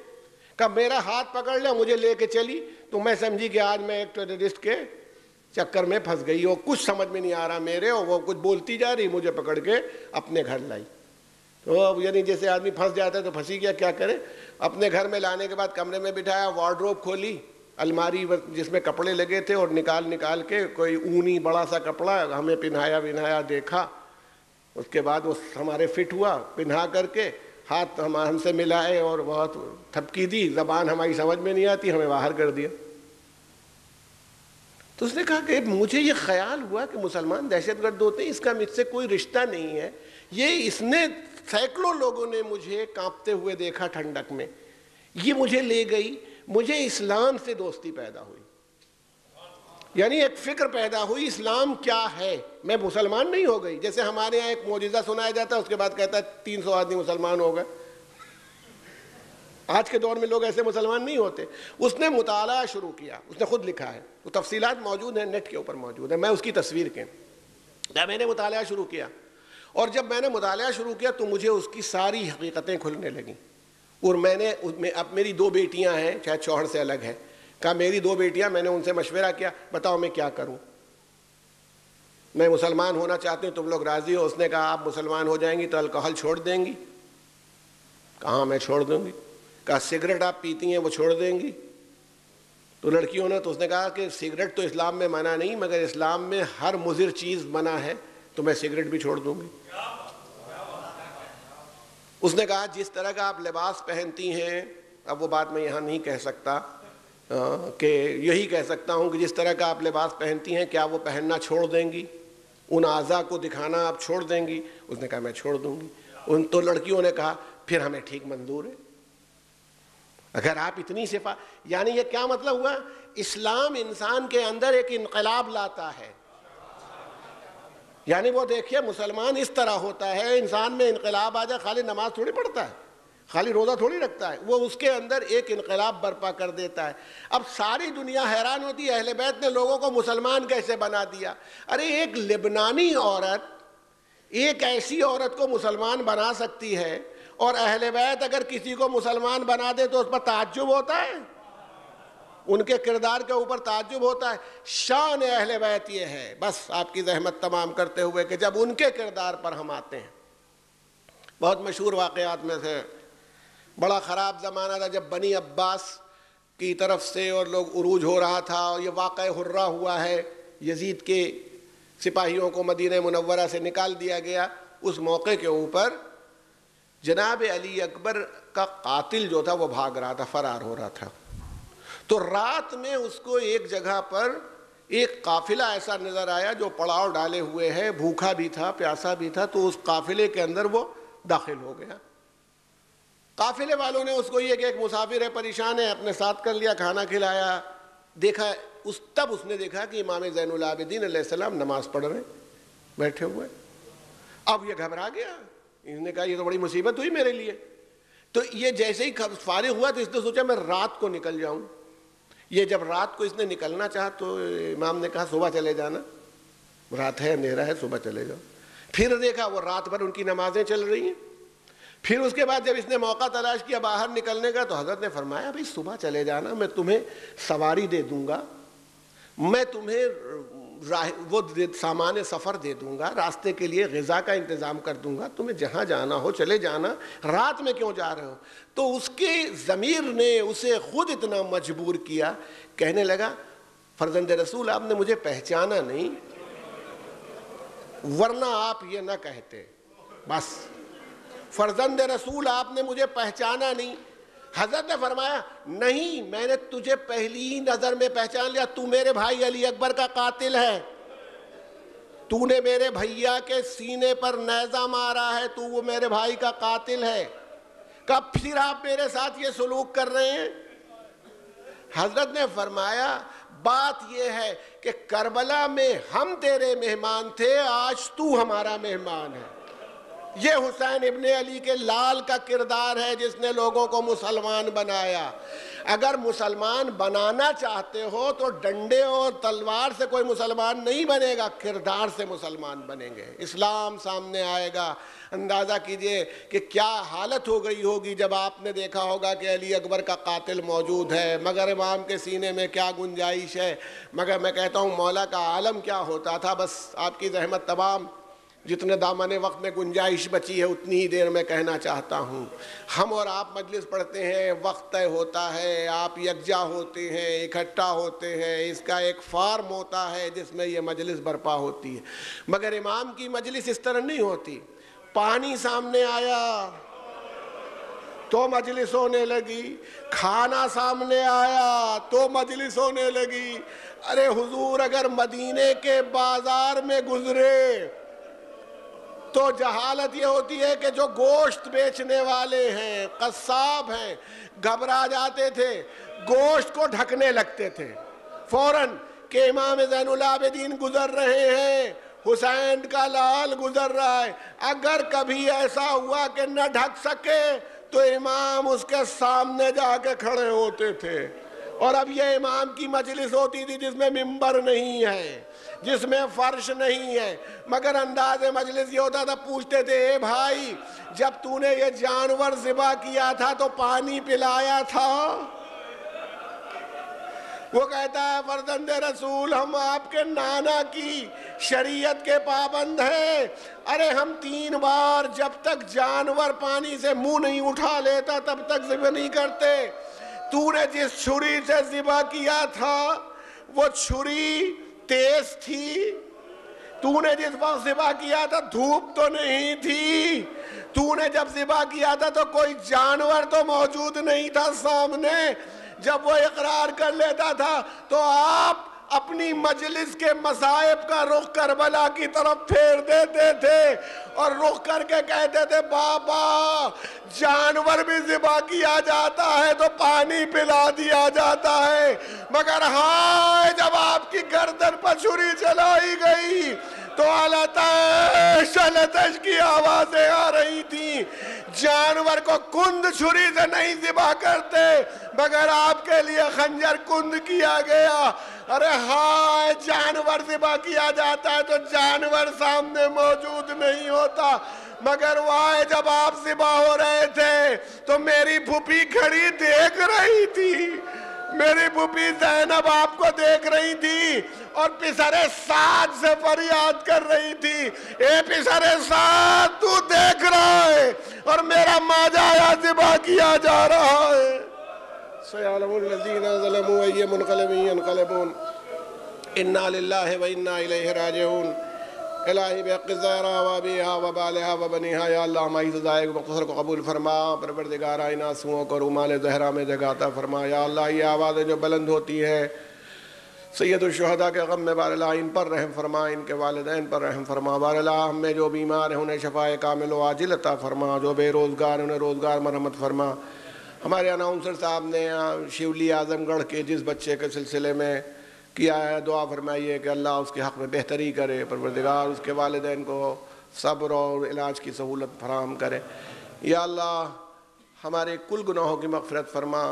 کب میرا ہاتھ پکڑ لیا، مجھے لے کے چلی، تو میں سمجھی کہ آج میں ایک ٹیررسٹ کے چکر میں پھنس گئی. اور کچھ سمجھ میں نہیں آ رہا میرے، اور وہ کچھ بولتی جا رہی، مجھے پکڑ کے اپنے گھر لائی. تو اب یعنی جیسے آدمی پھنس جاتا ہے تو پھنسی گیا، کیا کرے. اپنے گھر میں لانے کے بعد کمرے میں بٹھایا، وارڈروب کھولی، الماری جس میں کپڑے لگے تھے، اور نکال کے کوئی اونی بڑا سا کپڑا ہمیں پہنایا دیکھا. اس کے بعد وہ ہمارے فٹ ہوا، پہنا کر کے ہاتھ ہم سے ملائے اور بہت تھپکی دی. زبان ہماری سمجھ میں نہیں آتی، ہمیں باہر کر دیا. تو اس نے کہا کہ مجھے یہ خیال ہوا کہ مسلمان دہشت گرد ہوتے ہیں، اس کا مجھ سے کوئی رشتہ نہیں ہے، یہ اس نے سینکڑوں لوگوں نے مجھے کانپتے ہوئے دیکھا ٹھنڈک میں، یہ مجھے لے گئی، مجھے اسلام سے دوستی پیدا ہوئی، یعنی ایک فکر پیدا ہوئی اسلام کیا ہے، میں مسلمان نہیں ہو گئی۔ جیسے ہمارے یہاں ایک معجزہ سنایا جاتا ہے، اس کے بعد کہتا ہے 300 آدمی مسلمان ہو گئے۔ آج کے دور میں لوگ ایسے مسلمان نہیں ہوتے۔ اس نے مطالعہ شروع کیا، اس نے خود لکھا ہے، وہ تفصیلات موجود ہیں، نیٹ کے اوپر موجود ہیں، میں اس کی تصویر کے میں نے مطالعہ شروع کیا، اور جب میں نے مطالعہ شروع کیا تو مجھے اس کی ساری حقیقتیں کھلنے لگیں۔ اور میں نے اب میری 2 بیٹیاں ہیں، شاید شوہر سے الگ ہے، کہا میری 2 بیٹیاں، میں نے ان سے مشورہ کیا، بتاؤ میں کیا کروں، میں مسلمان ہونا چاہتی ہوں، تم لوگ راضی ہو؟ اس نے کہا آپ مسلمان ہو جائیں گی تو الکحل چھوڑ دیں گی؟ کہاں میں چھوڑ دوں گی۔ کہا سگریٹ آپ پیتی ہیں وہ چھوڑ دیں گی؟ تو لڑکیوں نے، تو اس نے کہا کہ سگریٹ تو اسلام میں منع نہیں، مگر اسلام میں ہر مضر چیز منع ہے، تو میں سگریٹ بھی چھوڑ دوں گی۔ اس نے کہا جس طرح کا آپ لباس پہنتی ہیں، اب وہ بات میں یہاں نہیں کہہ سکتا، کہ یہی کہہ سکتا ہوں کہ جس طرح کا آپ لباس پہنتی ہیں کیا وہ پہننا چھوڑ دیں گی؟ ان اعضاء کو دکھانا آپ چھوڑ دیں گی؟ اس نے کہا میں چھوڑ دوں گی۔ ان تو لڑکیوں نے کہا پھر ہمیں ٹھیک منظور ہے، اگر آپ اتنی یعنی یہ کیا مطلب ہوا؟ اسلام انسان کے اندر ایک انقلاب لاتا ہے، یعنی وہ دیکھیے مسلمان اس طرح ہوتا ہے، انسان میں انقلاب آ جائے، خالی نماز تھوڑی پڑھتا ہے، خالی روزہ تھوڑی رکھتا ہے، وہ اس کے اندر ایک انقلاب برپا کر دیتا ہے۔ اب ساری دنیا حیران ہوتی ہے اہل بیت نے لوگوں کو مسلمان کیسے بنا دیا۔ ارے ایک لبنانی عورت ایک ایسی عورت کو مسلمان بنا سکتی ہے، اور اہل بیت اگر کسی کو مسلمان بنا دے تو اس پر تعجب ہوتا ہے، ان کے کردار کے اوپر تعجب ہوتا ہے۔ شان اہل بیت یہ ہے، بس آپ کی زحمت تمام کرتے ہوئے، کہ جب ان کے کردار پر ہم آتے ہیں۔ بہت مشہور واقعات میں سے بڑا خراب زمانہ تھا جب بنی عباس کی طرف سے اور لوگ عروج ہو رہا تھا، اور یہ واقعہ حرہ ہوا ہے، یزید کے سپاہیوں کو مدینہ منورہ سے نکال دیا گیا۔ اس موقع کے اوپر جناب علی اکبر کا قاتل جو تھا وہ بھاگ رہا تھا، فرار ہو رہا تھا، تو رات میں اس کو ایک جگہ پر ایک قافلہ ایسا نظر آیا جو پڑاؤ ڈالے ہوئے ہے، بھوکا بھی تھا پیاسا بھی تھا، تو اس قافلے کے اندر وہ داخل ہو گیا۔ قافلے والوں نے اس کو یہ کہ ایک مسافر ہے، پریشان ہے، اپنے ساتھ کر لیا، کھانا کھلایا، دیکھا تب اس نے دیکھا کہ امام زین العابدین علیہ السلام نماز پڑھ رہے بیٹھے ہوئے۔ اب یہ گھبرا گیا، اس نے کہا یہ تو بڑی مصیبت ہوئی میرے لیے۔ تو یہ جیسے ہی فارغ ہوا تو اس نے سوچا میں رات کو نکل جاؤں۔ یہ جب رات کو اس نے نکلنا چاہا تو امام نے کہا صبح چلے جانا، رات ہے، اندھیرا ہے، صبح چلے جاؤ۔ پھر دیکھا وہ رات بھر ان کی نمازیں چل رہی ہیں۔ پھر اس کے بعد جب اس نے موقع تلاش کیا باہر نکلنے کا، تو حضرت نے فرمایا بھئی صبح چلے جانا، میں تمہیں سواری دے دوں گا، میں تمہیں وہ سامان سفر دے دوں گا، راستے کے لیے غذا کا انتظام کر دوں گا، تمہیں جہاں جانا ہو چلے جانا، رات میں کیوں جا رہے ہو؟ تو اس کے ضمیر نے اسے خود اتنا مجبور کیا، کہنے لگا فرزند رسول آپ نے مجھے پہچانا نہیں، ورنہ آپ یہ نہ کہتے، بس فرزند رسول آپ نے مجھے پہچانا نہیں۔ حضرت نے فرمایا نہیں، میں نے تجھے پہلی ہی نظر میں پہچان لیا، تو میرے بھائی علی اکبر کا قاتل ہے، تو نے میرے بھیا کے سینے پر نیزہ مارا ہے، تو وہ میرے بھائی کا قاتل ہے، کب پھر آپ میرے ساتھ یہ سلوک کر رہے ہیں؟ حضرت نے فرمایا بات یہ ہے کہ کربلا میں ہم تیرے مہمان تھے، آج تو ہمارا مہمان ہے۔ یہ حسین ابن علی کے لال کا کردار ہے جس نے لوگوں کو مسلمان بنایا۔ اگر مسلمان بنانا چاہتے ہو تو ڈنڈے اور تلوار سے کوئی مسلمان نہیں بنے گا، کردار سے مسلمان بنیں گے، اسلام سامنے آئے گا۔ اندازہ کیجئے کہ کیا حالت ہو گئی ہوگی جب آپ نے دیکھا ہوگا کہ علی اکبر کا قاتل موجود ہے، مگر امام کے سینے میں کیا گنجائش ہے، مگر میں کہتا ہوں مولا کا عالم کیا ہوتا تھا۔ بس آپ کی زحمت تمام، جتنے دامن وقت میں گنجائش بچی ہے اتنی ہی دیر میں کہنا چاہتا ہوں۔ ہم اور آپ مجلس پڑھتے ہیں، وقت طے ہوتا ہے، آپ یکجا ہوتے ہیں، اکٹھا ہوتے ہیں، اس کا ایک فارم ہوتا ہے جس میں یہ مجلس برپا ہوتی ہے، مگر امام کی مجلس اس طرح نہیں ہوتی۔ پانی سامنے آیا، تو مجلس ہونے لگی، کھانا سامنے آیا تو مجلس ہونے لگی۔ ارے حضور اگر مدینے کے بازار میں گزرے تو جہالت یہ ہوتی ہے کہ جو گوشت بیچنے والے ہیں، قصاب ہیں، گھبرا جاتے تھے، گوشت کو ڈھکنے لگتے تھے فوراً کہ امام زین العابدین گزر رہے ہیں، حسین کا لال گزر رہا ہے۔ اگر کبھی ایسا ہوا کہ نہ ڈھک سکے تو امام اس کے سامنے جا کے کھڑے ہوتے تھے۔ اور اب یہ امام کی مجلس ہوتی تھی جس میں ممبر نہیں ہے، جس میں فرش نہیں ہے، مگر انداز مجلس یہ ہوتا تھا، پوچھتے تھے اے بھائی جب تو نے یہ جانور ذبح کیا تھا تو پانی پلایا تھا؟ وہ کہتا ہے فرزند رسول ہم آپ کے نانا کی شریعت کے پابند ہیں، ارے ہم 3 بار جب تک جانور پانی سے منہ نہیں اٹھا لیتا تب تک ذبح نہیں کرتے۔ تو نے جس چھری سے ذبح کیا تھا وہ چھری تیز تھی؟ تو نے جس وقت ذبح کیا تھا دھوپ تو نہیں تھی؟ تو نے جب ذبح کیا تھا تو کوئی جانور تو موجود نہیں تھا سامنے؟ جب وہ اقرار کر لیتا تھا تو آپ اپنی مجلس کے مصائب کا رخ کربلا کی طرف پھیر دیتے تھے اور رخ کر کے کہتے تھے بابا جانور بھی ذبح کیا جاتا ہے تو پانی پلا دیا جاتا ہے، مگر ہائے جب آپ کی گردن پر چھری چلائی گئی تو لتش لتش کی آوازیں آ رہی تھیں۔ جانور کو کند چھری سے نہیں ذبح کرتے مگر آپ کے لیے خنجر کند کیا گیا۔ ارے ہائے جانور ذبح کیا جاتا ہے تو جانور سامنے موجود نہیں ہوتا، مگر وائے جب آپ ذبح ہو رہے تھے تو میری پھوپھی کھڑی دیکھ رہی تھی، میری پھوپھی زینب آپ کو دیکھ رہی تھی اور پسرے سعد سے فریاد کر رہی تھی اے پسرے سعد تو دیکھ رہا ہے اور میرا ماجایا ذبح کیا جا رہا ہے۔ سَيَعْلَمُ الَّذِينَ ظَلَمُوا أَيَّ مُنْقَلَبٍ يَنْقَلِبُونَ إِنَّا لِلَّهِ وَإِنَّا إِلَيْهِ راجعون۔ الہی بحق الزہرا وابیہا وبالہا وبنیہا، یا اللہ ہماری سزائے مختصر کو قبول فرما، پروردگار ان آنسوؤں کو رومال زہرا میں جگاتا فرما۔ یا اللہ یہ آوازیں جو بلند ہوتی ہیں سید الشہداء کے غم میں بار اللہ ان پر رحم فرما، ان کے والدین پر رحم فرما، بار اللہ ہم میں جو بیمار ہیں انہیں شفائے کامل و عاجل عطا فرما، جو بے روزگار انہیں روزگار مرحمت فرما۔ ہمارے اناؤنسر صاحب نے شیولی اعظم گڑھ کے جس بچے کے سلسلے میں کیا ہے دعا فرمائیے کہ اللہ اس کے حق میں بہتری کرے، پروردگار اس کے والدین کو صبر اور علاج کی سہولت فراہم کرے۔ یا اللہ ہمارے کل گناہوں کی مغفرت فرما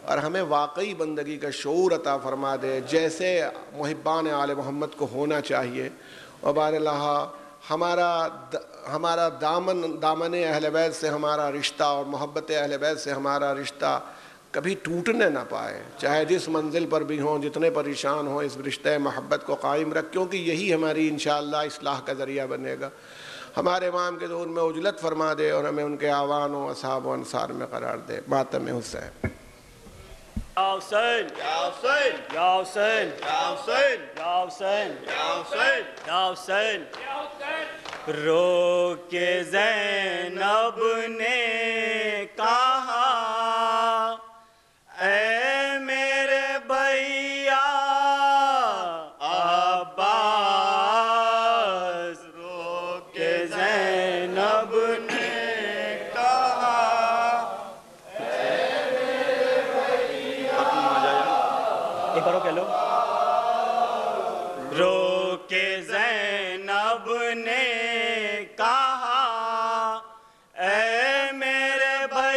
اور ہمیں واقعی بندگی کا شعور عطا فرما دے جیسے محبان آل محمد کو ہونا چاہیے، اور بار اللہ ہمارا دامن اہل بیت سے ہمارا رشتہ اور محبت اہل بیت سے ہمارا رشتہ کبھی ٹوٹنے نہ پائے، چاہے جس منزل پر بھی ہوں، جتنے پریشان ہوں، اس رشتہ محبت کو قائم رکھ، کیونکہ یہی ہماری انشاءاللہ اصلاح کا ذریعہ بنے گا۔ ہمارے امام کے ظہور میں عجلت فرما دے اور ہمیں ان کے اعوان و اصحاب و انصار میں قرار دے۔ ماتم حسین۔ یا حسین یا حسین یا حسین یا حسین یا حسین یا حسین یا حسین یا حسین۔ رو کے زینب نے کہا اے میرے بھیا عباس، رو کے زینب نے کہا اے میرے بھیا، ایک بارو کہہ لو، رو کے زینب نے کہا اے میرے بھیا